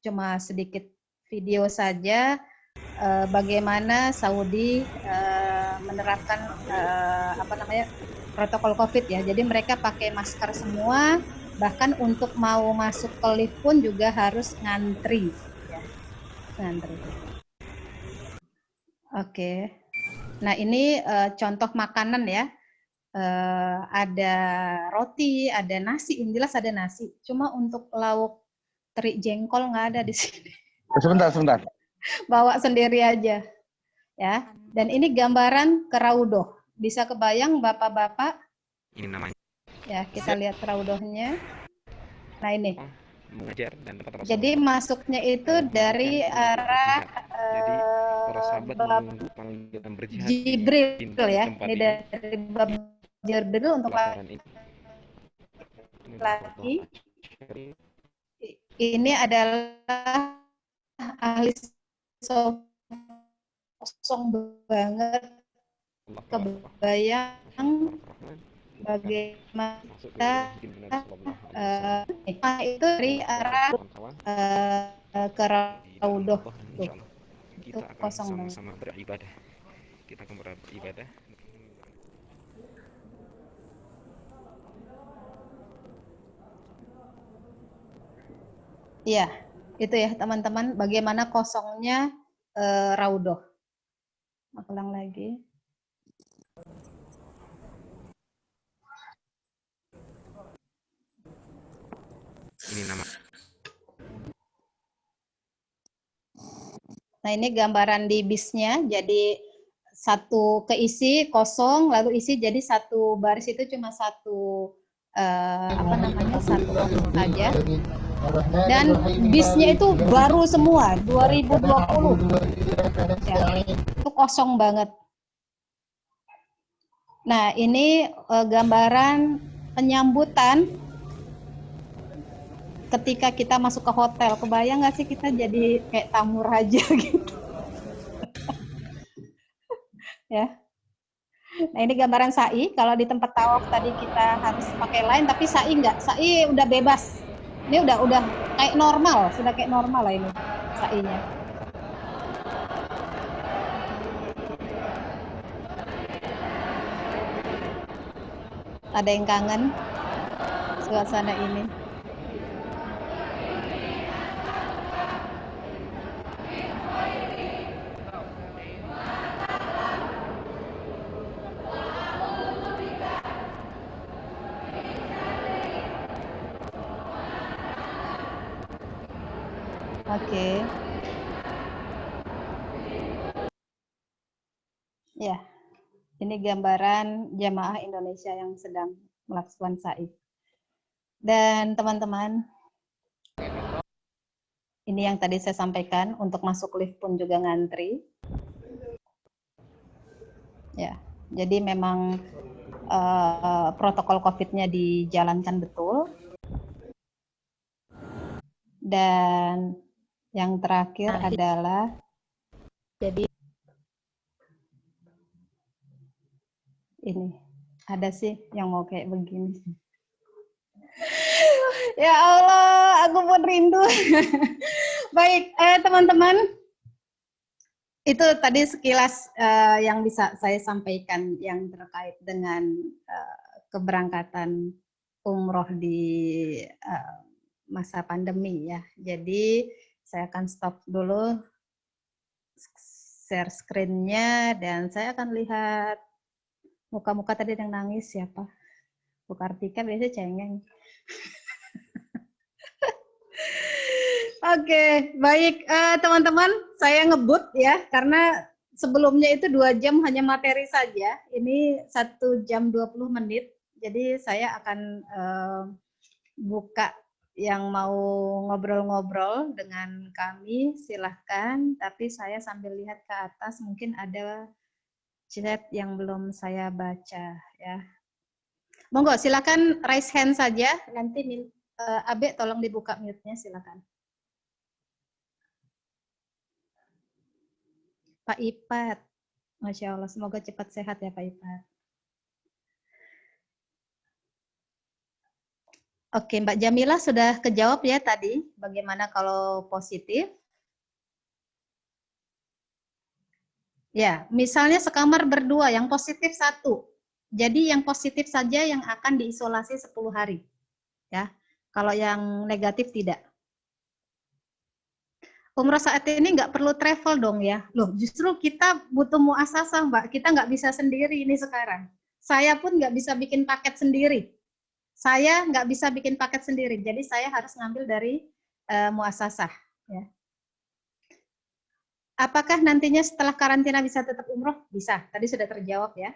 cuma sedikit video saja bagaimana Saudi menerapkan protokol COVID ya. Jadi mereka pakai masker semua, bahkan untuk mau masuk ke lift pun juga harus ngantri. Ya. Ngantri. Oke. Nah ini contoh makanan ya. Ada roti, ada nasi. Yang jelas ada nasi. Cuma untuk lauk teri jengkol nggak ada di sini. Sebentar. Bawa sendiri aja. Ya. Dan ini gambaran keraudoh. Bisa kebayang bapak-bapak? Ini namanya. Ya, kita lihat keraudohnya. Nah ini. Mengajar dan tempat jadi masuknya itu dari arah panggilan berjihad Jibril ya. Ini dari bab Jibril untuk laki. Ini adalah ahli kosong banget, kebayang bagaimana kita itu dari arah ke Raudhoh tuh. Kita akan sama-sama beribadah. Kita akan beribadah. Iya, itu ya teman-teman, bagaimana kosongnya Raudhoh. Ulang lagi. Ini nama. Nah ini gambaran di bisnya, jadi satu keisi kosong, lalu isi jadi satu baris itu cuma satu satu orang saja. Dan bisnya itu baru semua 2020 ya, itu kosong banget. Nah ini gambaran penyambutan ketika kita masuk ke hotel. Kebayang nggak sih kita jadi kayak tamu raja gitu ya. Nah ini gambaran sa'i. Kalau di tempat tawaf tadi kita harus pakai line, tapi sa'i enggak. Sa'i udah bebas. Ini udah kayak normal, sudah kayak normal lah ini sa'inya. Ada yang kangen suasana ini? Oke. Ya, ini gambaran jamaah Indonesia yang sedang melakukan sa'i. Dan teman-teman, ini yang tadi saya sampaikan, untuk masuk lift pun juga ngantri. Ya, jadi memang protokol COVID-nya dijalankan betul. Dan yang terakhir adalah jadi ini ada sih yang mau kayak begini. Ya Allah, aku pun rindu. Baik, teman-teman, itu tadi sekilas yang bisa saya sampaikan yang terkait dengan keberangkatan umroh di masa pandemi ya. Jadi saya akan stop dulu share screen-nya dan saya akan lihat muka-muka tadi yang nangis siapa. Bu Kartika biasanya cengeng. Oke, baik teman-teman, saya ngebut ya karena sebelumnya itu 2 jam hanya materi saja. Ini 1 jam 20 menit. Jadi saya akan buka yang mau ngobrol-ngobrol dengan kami, silahkan. Tapi saya sambil lihat ke atas, mungkin ada chat yang belum saya baca ya. Monggo, silakan raise hand saja. Nanti Abe tolong dibuka mute-nya, silakan. Pak Ipat, Masya Allah, semoga cepat sehat ya Pak Ipat. Oke, Mbak Jamila sudah kejawab ya tadi, bagaimana kalau positif? Ya, misalnya sekamar berdua, yang positif 1. Jadi yang positif saja yang akan diisolasi 10 hari. Ya, kalau yang negatif tidak. Umroh saat ini nggak perlu travel dong ya. Loh, justru kita butuh muasasah, Mbak. Kita nggak bisa sendiri ini sekarang. Saya pun nggak bisa bikin paket sendiri. Saya nggak bisa bikin paket sendiri, jadi saya harus ngambil dari muasasah. Ya. Apakah nantinya setelah karantina bisa tetap umroh? Bisa, tadi sudah terjawab ya.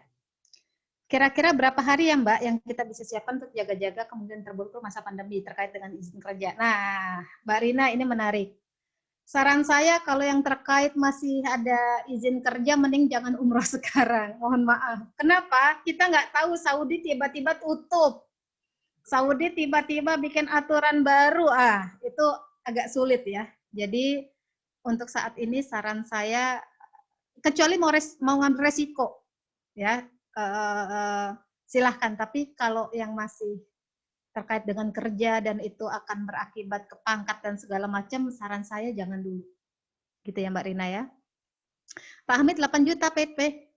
Kira-kira berapa hari ya Mbak yang kita bisa siapkan untuk jaga-jaga kemungkinan terburuk masa pandemi terkait dengan izin kerja? Nah, Mbak Rina ini menarik. Saran saya kalau yang terkait masih ada izin kerja, mending jangan umroh sekarang. Mohon maaf. Kenapa? Kita nggak tahu Saudi tiba-tiba tutup. Saudi tiba-tiba bikin aturan baru, itu agak sulit ya. Jadi untuk saat ini saran saya, kecuali mau ngambil resiko, ya silahkan. Tapi kalau yang masih terkait dengan kerja dan itu akan berakibat ke pangkat dan segala macam, saran saya jangan dulu. Gitu ya Mbak Rina ya. Pak Hamid 8 juta PP.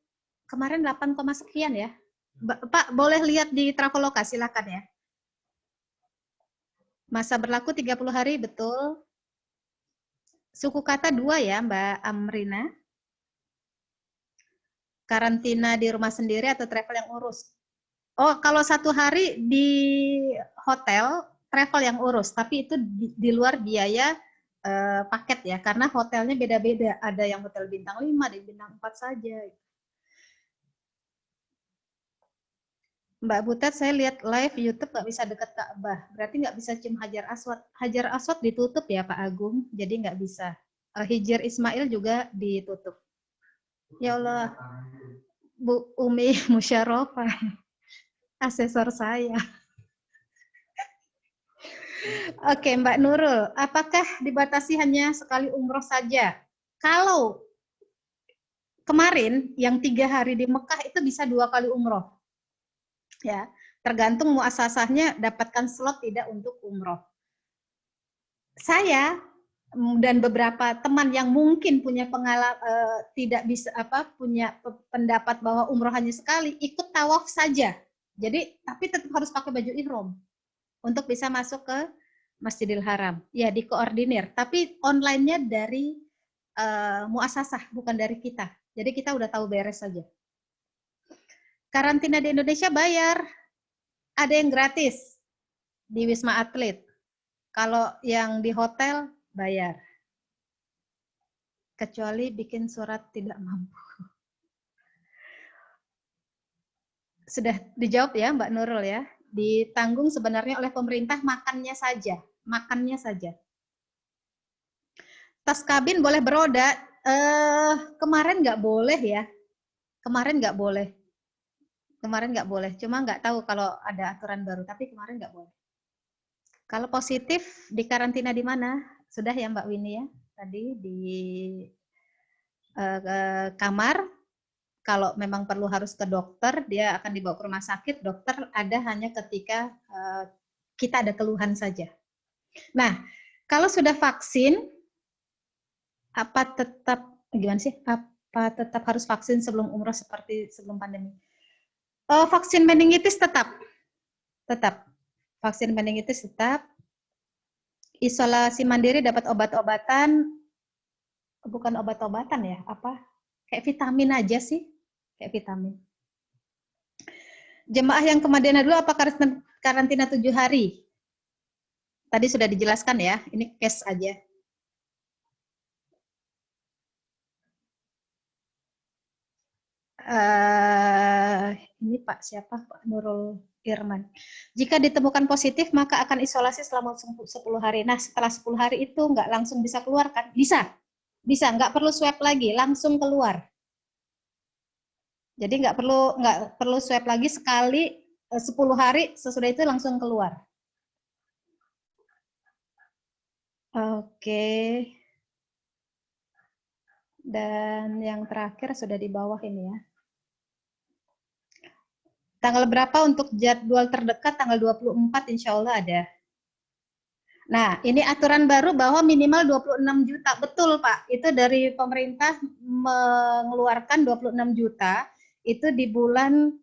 Kemarin 8, sekian ya. Pak boleh lihat di Traveloka, silakan ya. Masa berlaku 30 hari, betul. Suku kata 2 ya, Mbak Amrina. Karantina di rumah sendiri atau travel yang urus? Oh, kalau 1 hari di hotel, travel yang urus. Tapi itu di luar biaya paket ya, karena hotelnya beda-beda. Ada yang hotel bintang 5, ada yang bintang 4 saja. Mbak Butet, saya lihat live YouTube nggak bisa dekat Ka'bah. Berarti nggak bisa cium Hajar Aswad. Hajar Aswad ditutup ya Pak Agung, jadi nggak bisa. Hijr Ismail juga ditutup. Ya Allah, Bu Umi Musyarofa, asesor saya. Oke, Mbak Nurul, apakah dibatasi hanya sekali umroh saja? Kalau kemarin yang 3 hari di Mekah itu bisa 2 kali umroh. Ya, tergantung muasasahnya dapatkan slot tidak untuk umroh. Saya dan beberapa teman yang mungkin punya pengalaman tidak bisa punya pendapat bahwa umroh hanya sekali, ikut tawaf saja. Jadi tapi tetap harus pakai baju ihram untuk bisa masuk ke Masjidil Haram. Ya dikoordinir, tapi online-nya dari muasasah bukan dari kita. Jadi kita udah tahu beres saja. Karantina di Indonesia bayar, ada yang gratis di Wisma Atlet. Kalau yang di hotel bayar. Kecuali bikin surat tidak mampu. Sudah dijawab ya Mbak Nurul ya. Ditanggung sebenarnya oleh pemerintah makannya saja. Makannya saja. Tas kabin boleh beroda. Kemarin nggak boleh ya. Kemarin nggak boleh. Kemarin nggak boleh. Cuma nggak tahu kalau ada aturan baru. Tapi kemarin nggak boleh. Kalau positif di karantina di mana? Sudah ya Mbak Winnie ya. Tadi di kamar. Kalau memang perlu harus ke dokter, dia akan dibawa ke rumah sakit. Dokter ada hanya ketika kita ada keluhan saja. Nah, kalau sudah vaksin, apa tetap gimana sih? Apa tetap harus vaksin sebelum umroh seperti sebelum pandemi? Vaksin meningitis tetap. Vaksin meningitis tetap. Isolasi mandiri dapat obat-obatan, bukan obat-obatan ya? Apa? Kayak vitamin aja sih. Kayak vitamin. Jemaah yang ke Madinah dulu apa karantina 7 hari? Tadi sudah dijelaskan ya, ini case aja. Ini Pak siapa? Pak Nurul Irman. Jika ditemukan positif, maka akan isolasi selama 10 hari. Nah, setelah 10 hari itu nggak langsung bisa keluar kan? Bisa. Bisa, nggak perlu swab lagi, langsung keluar. Jadi nggak perlu swab lagi sekali 10 hari, sesudah itu langsung keluar. Oke. Dan yang terakhir sudah di bawah ini ya. Tanggal berapa untuk jadwal terdekat? Tanggal 24 insya Allah ada. Nah, ini aturan baru bahwa minimal 26 juta. Betul, Pak. Itu dari pemerintah mengeluarkan 26 juta itu di bulan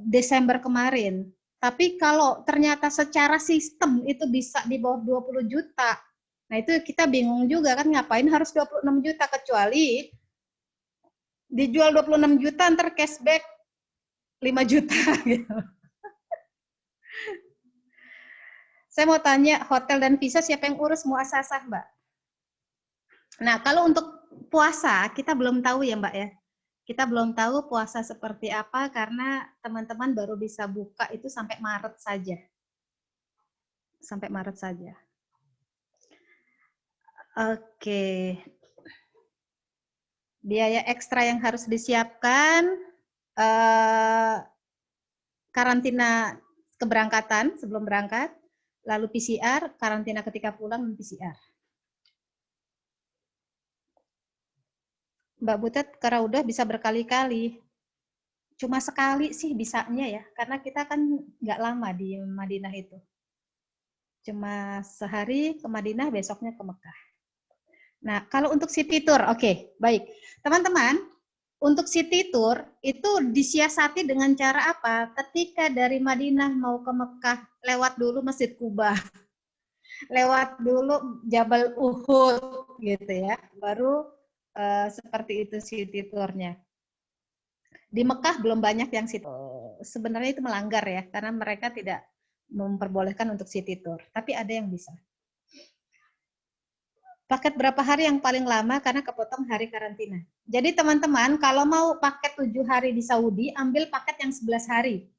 Desember kemarin. Tapi kalau ternyata secara sistem itu bisa di bawah 20 juta. Nah, itu kita bingung juga kan ngapain harus 26 juta kecuali dijual 26 juta ntar cashback 5 juta gitu. Saya mau tanya, hotel dan visa siapa yang urus? Muasasah, Mbak. Nah, kalau untuk puasa, kita belum tahu ya, Mbak ya. Kita belum tahu puasa seperti apa karena teman-teman baru bisa buka itu sampai Maret saja. Sampai Maret saja. Oke. Biaya ekstra yang harus disiapkan, karantina keberangkatan sebelum berangkat, lalu PCR, karantina ketika pulang, dan PCR. Mbak Butet, karena udah bisa berkali-kali. Cuma sekali sih bisanya ya, karena kita kan nggak lama di Madinah itu. Cuma sehari ke Madinah, besoknya ke Mekah. Nah, kalau untuk city tour, oke, baik. Teman-teman, untuk city tour itu disiasati dengan cara apa? Ketika dari Madinah mau ke Mekah, lewat dulu Masjid Kuba. Lewat dulu Jabal Uhud gitu ya. Baru seperti itu city tour-nya. Di Mekah belum banyak yang city tour. Sebenarnya itu melanggar ya, karena mereka tidak memperbolehkan untuk city tour. Tapi ada yang bisa. Paket berapa hari yang paling lama karena kepotong hari karantina. Jadi teman-teman, kalau mau paket 7 hari di Saudi, ambil paket yang 11 hari.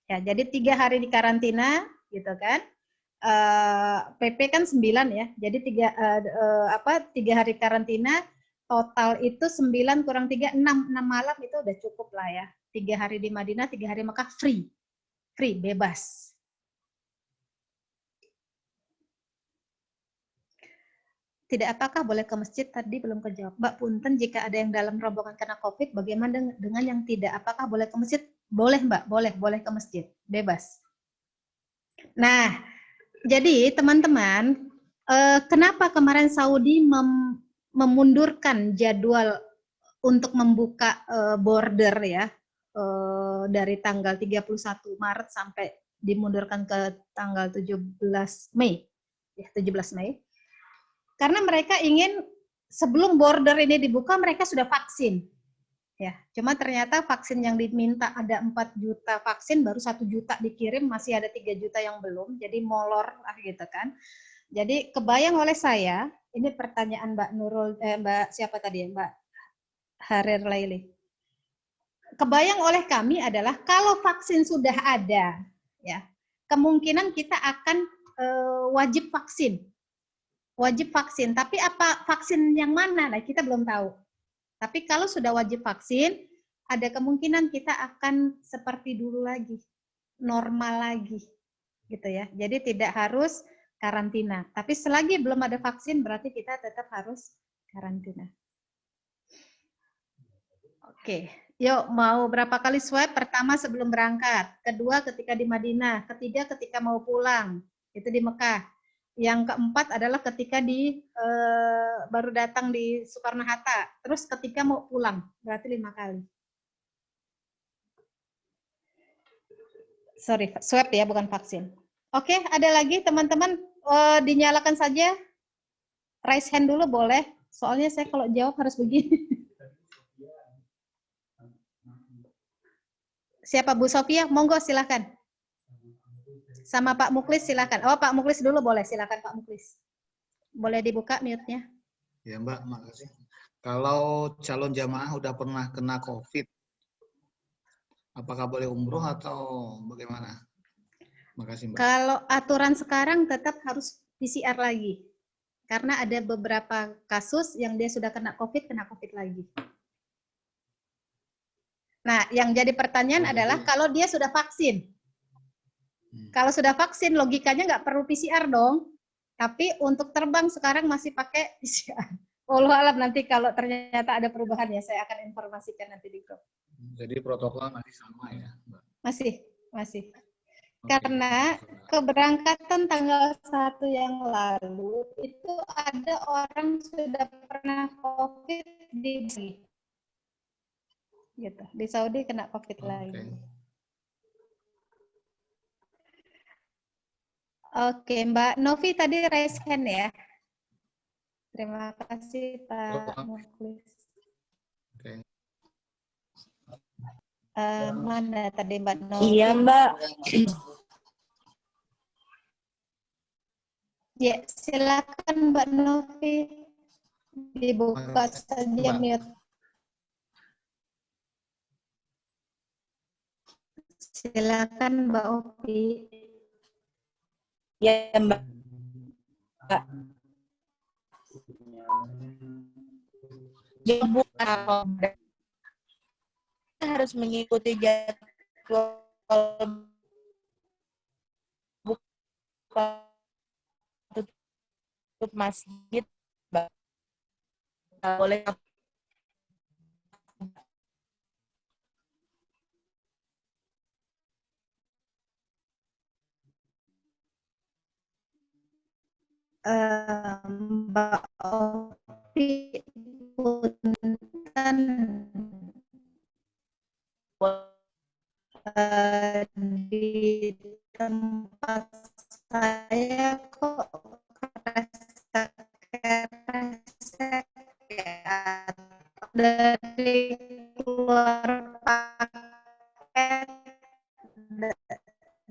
Ya, jadi 3 hari di karantina, gitu kan. PP kan 9 ya, jadi 3 hari karantina, total itu 9 kurang 3, 6 malam itu udah cukup lah ya. 3 hari di Madinah, 3 hari Mekah free, bebas. Tidak apakah boleh ke masjid? Tadi belum kejawab. Mbak Punten, jika ada yang dalam rombongan kena COVID, bagaimana dengan yang tidak? Apakah boleh ke masjid? Boleh Mbak, boleh ke masjid, bebas. Nah, jadi teman-teman, kenapa kemarin Saudi memundurkan jadwal untuk membuka border ya, dari tanggal 31 Maret sampai dimundurkan ke tanggal 17 Mei. Ya, 17 Mei. Karena mereka ingin sebelum border ini dibuka mereka sudah vaksin. Ya, cuma ternyata vaksin yang diminta ada 4 juta vaksin, baru 1 juta dikirim, masih ada 3 juta yang belum, jadi molor lah gitu kan. Jadi kebayang oleh saya, ini pertanyaan Mbak Nurul, Mbak siapa tadi ya, Mbak Harir Laili. Kebayang oleh kami adalah kalau vaksin sudah ada, ya kemungkinan kita akan wajib vaksin. Tapi apa vaksin yang mana? Nah, kita belum tahu. Tapi kalau sudah wajib vaksin, ada kemungkinan kita akan seperti dulu lagi, normal lagi, gitu ya. Jadi tidak harus karantina. Tapi selagi belum ada vaksin, berarti kita tetap harus karantina. Oke, yuk mau berapa kali swab? Pertama sebelum berangkat, kedua ketika di Madinah, ketiga ketika mau pulang, itu di Mekah. Yang keempat adalah ketika baru datang di Soekarno-Hatta, terus ketika mau pulang, berarti 5 kali. Sorry, swab ya, bukan vaksin. Oke, ada lagi teman-teman, dinyalakan saja. Raise hand dulu boleh, soalnya saya kalau jawab harus begini. Siapa Bu Sofia? Monggo silahkan. Sama Pak Muklis silakan. Oh, Pak Muklis dulu boleh, silakan Pak Muklis. Boleh dibuka mute-nya. Ya Mbak, makasih. Kalau calon jamaah udah pernah kena COVID, apakah boleh umroh atau bagaimana? Makasih Mbak. Kalau aturan sekarang tetap harus PCR lagi. Karena ada beberapa kasus yang dia sudah kena COVID lagi. Nah, yang jadi pertanyaan adalah kalau dia sudah vaksin. Kalau sudah vaksin, logikanya nggak perlu PCR dong. Tapi untuk terbang sekarang masih pakai PCR. Wallahu alam, nanti kalau ternyata ada perubahan ya, saya akan informasikan nanti di grup. Jadi protokol masih sama ya, Mbak? Masih. Karena keberangkatan tanggal 1 yang lalu itu ada orang sudah pernah COVID di gitu. Di Saudi kena COVID lagi. Oke, Mbak Novi tadi raise hand ya. Terima kasih Pak Mukhlis. Mana tadi Mbak Novi? Iya Mbak. Ya, silakan Mbak Novi. Dibuka saja mute. Silakan Mbak Opi. Ya Mbak. Ya bukan harus mengikuti jadwal buka tutup masjid, Mbak. Boleh Mbak Opi, punten di tempat saya kok kresek ya, dari luar paket,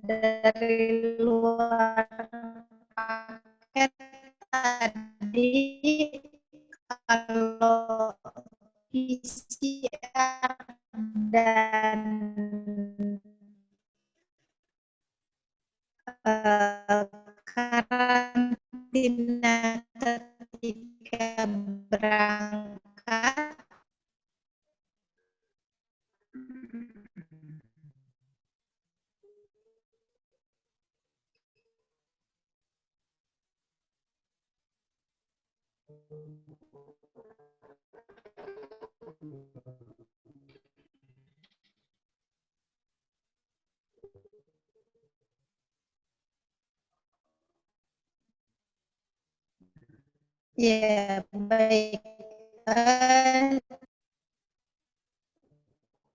dari luar paket tadi kalau PCR dan karantina ketika berangkat ya baik.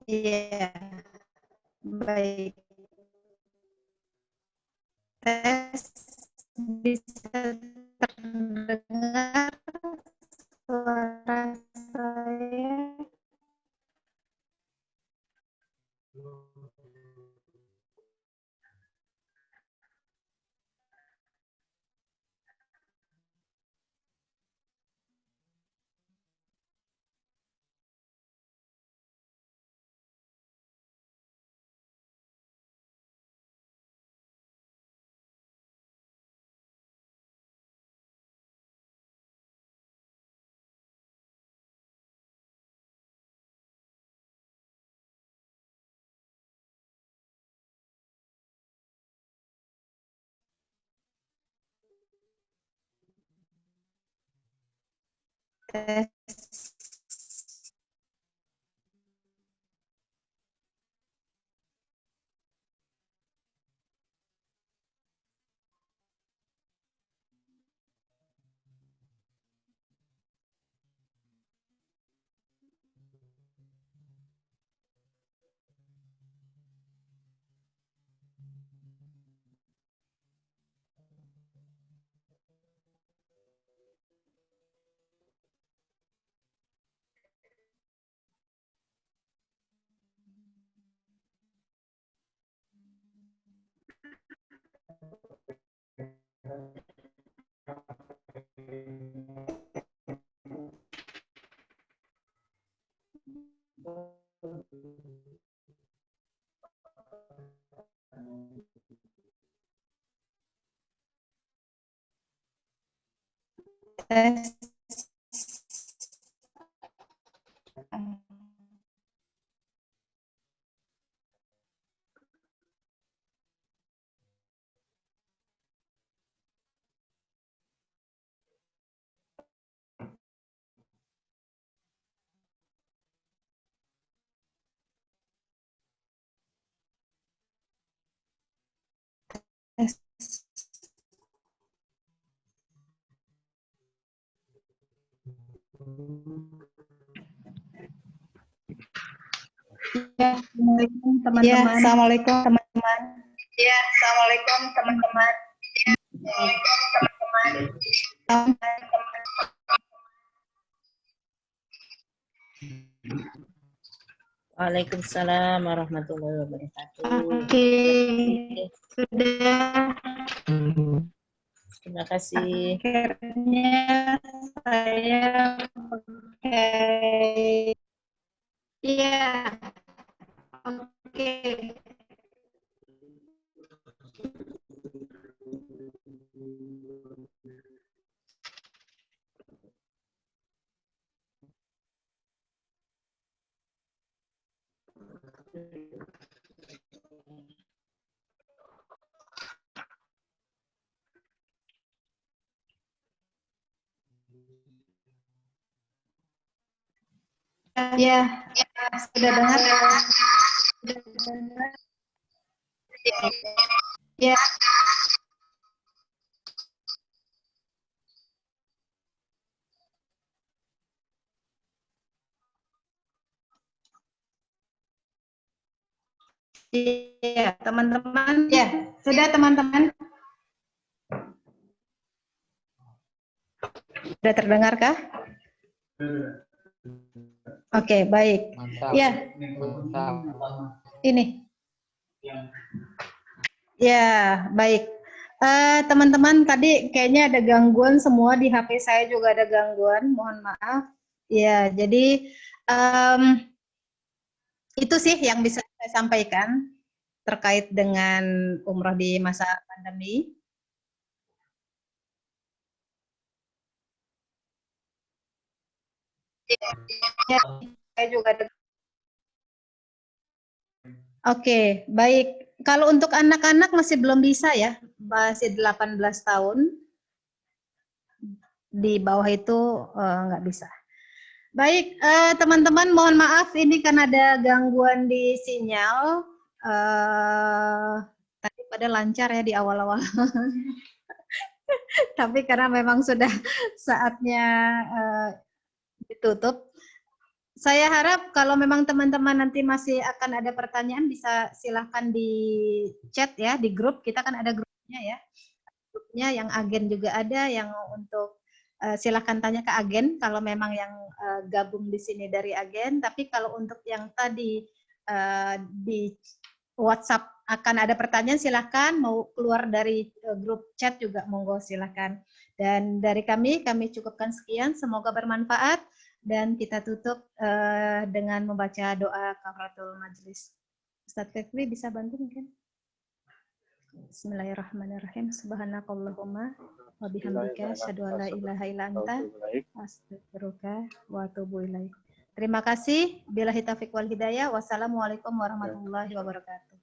Iya, baik. Tes bisa terdengar suara saya? Tes. tes. Tes. Ya, assalamualaikum teman-teman. Ya, assalamualaikum teman-teman. Ya, assalamualaikum teman-teman. Waalaikumsalam warahmatullahi wabarakatuh. Oke, sudah. Terima kasih. Akhirnya saya pakai. Iya, oke. Ya, sudah dengar? Sudah dengar? Ya. Iya, teman-teman. Ya, sudah teman-teman. Sudah terdengar kah? Oke, baik. Mantap. Ya, Mantap. ini. Ya, baik. Teman-teman, tadi kayaknya ada gangguan semua di HP saya juga ada gangguan. Mohon maaf. Ya, jadi itu sih yang bisa saya sampaikan terkait dengan umroh di masa pandemi. Ya, saya juga ada. Oke, baik. Kalau untuk anak-anak masih belum bisa ya, masih 18 tahun. Di bawah itu nggak bisa. Baik, teman-teman mohon maaf ini kan ada gangguan di sinyal. Tadi pada lancar ya di awal-awal. Tapi karena memang sudah saatnya ditutup. Saya harap kalau memang teman-teman nanti masih akan ada pertanyaan bisa silahkan di chat ya di grup. Kita kan ada grupnya ya. Grupnya yang agen juga ada yang untuk silahkan tanya ke agen kalau memang yang gabung di sini dari agen. Tapi kalau untuk yang tadi di WhatsApp akan ada pertanyaan silahkan mau keluar dari grup chat juga monggo silahkan. Dan dari kami cukupkan sekian. Semoga bermanfaat. Dan kita tutup dengan membaca doa kafaratul majlis. Ustadz Fikri bisa bantu mungkin? Bismillahirrahmanirrahim. Subhanakallahumma wa bihamdika asyhadu an la ilaha illa anta astaghfiruka wa atubu ilaik. Terima kasih. Billahi taufiq wal hidayah. Wassalamualaikum warahmatullahi wabarakatuh.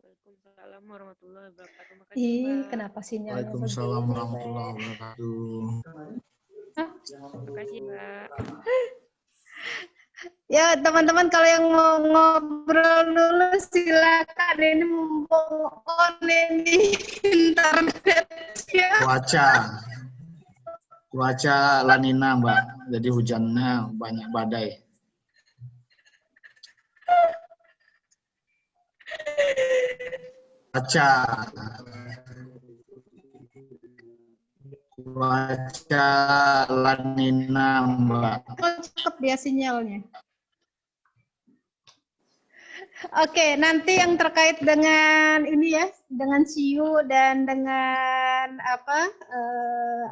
Waalaikumsalam warahmatullahi wabarakatuh. Makasih, Mbak. Kenapa sinyalnya Waalaikumsalam begini, warahmatullahi wabarakatuh. Terima kasih, Mbak. Ya teman-teman kalau yang mau ngobrol dulu silakan ini mumpung on ini internet ya. Cuaca La Nina Mbak, jadi hujannya banyak badai. Cuaca La Nina Mbak. Oh, cakep dia sinyalnya. Oke, nanti yang terkait dengan ini ya, dengan CU dan dengan apa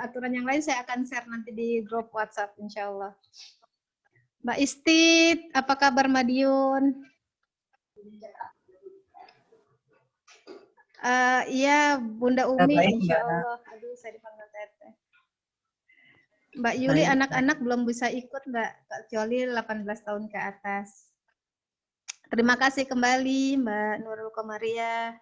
aturan yang lain saya akan share nanti di grup WhatsApp insya Allah. Mbak Istit, apa kabar Madiun? Iya, Bunda Umi, Baik, insya Mbak. Allah. Aduh, saya dipanggil Teteh. Mbak Yuli, Baik. anak-anak belum bisa ikut, Mbak, kecuali 18 tahun ke atas. Terima kasih kembali, Mbak Nurul Komaria.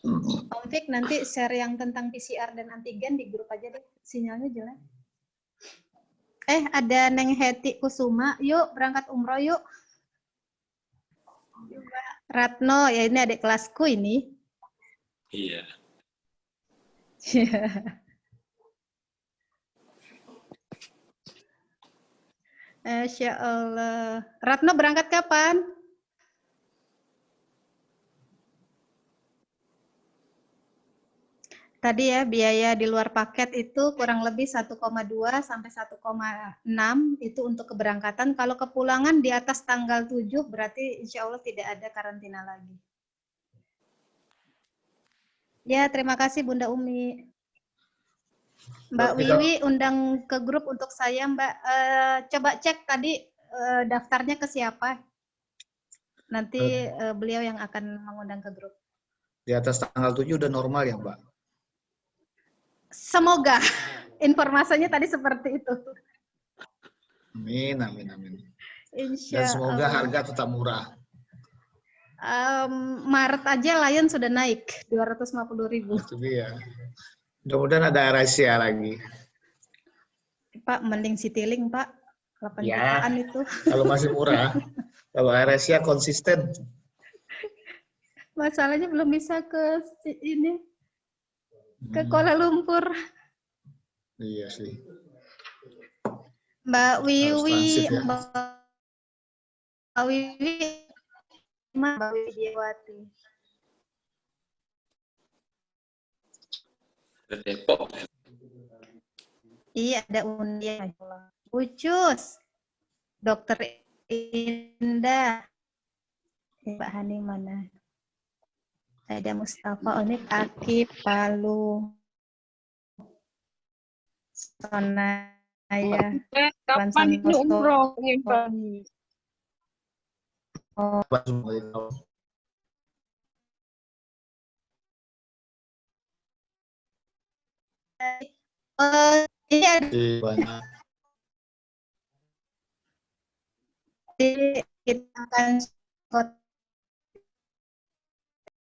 Om Fik, nanti share yang tentang PCR dan antigen di grup aja deh, sinyalnya jelek. Ada Neng Heti Kusuma, yuk berangkat umroh yuk. Ratno, ya ini adik kelasku ini. Iya. Masya Allah. Ratno berangkat kapan? Tadi ya biaya di luar paket itu kurang lebih 1,2 sampai 1,6 itu untuk keberangkatan. Kalau kepulangan di atas tanggal 7 berarti insya Allah tidak ada karantina lagi. Ya, terima kasih Bunda Umi. Mbak Wiwi undang ke grup untuk saya, Mbak. Coba cek tadi daftarnya ke siapa. Nanti beliau yang akan mengundang ke grup. Di atas tanggal 7 udah normal ya, Mbak? Semoga informasinya tadi seperti itu. Amin, amin, amin. Insya Dan semoga Allah. harga tetap murah. Maret aja Lion sudah naik 250.000. Itu dia. Mudah-mudahan ada rahasia lagi. Pak, mending Citylink, Pak. 8 Ya. jutaan itu. Kalau masih murah, kalau rahasia konsisten. Masalahnya belum bisa ke ini, ke Kuala Lumpur. Iya sih. Mbak Harus Wiwi, transit ya. Mbak Wiwi, Mbak Wiwi Diawati. Depok. Iya, ada undian. Ucus, Dokter Indah. Mbak Hani mana? Ada Mustafa Onik, Akif, Palu, Sonaya, Kapan ini umroh? Ini ada Banyak. kita akan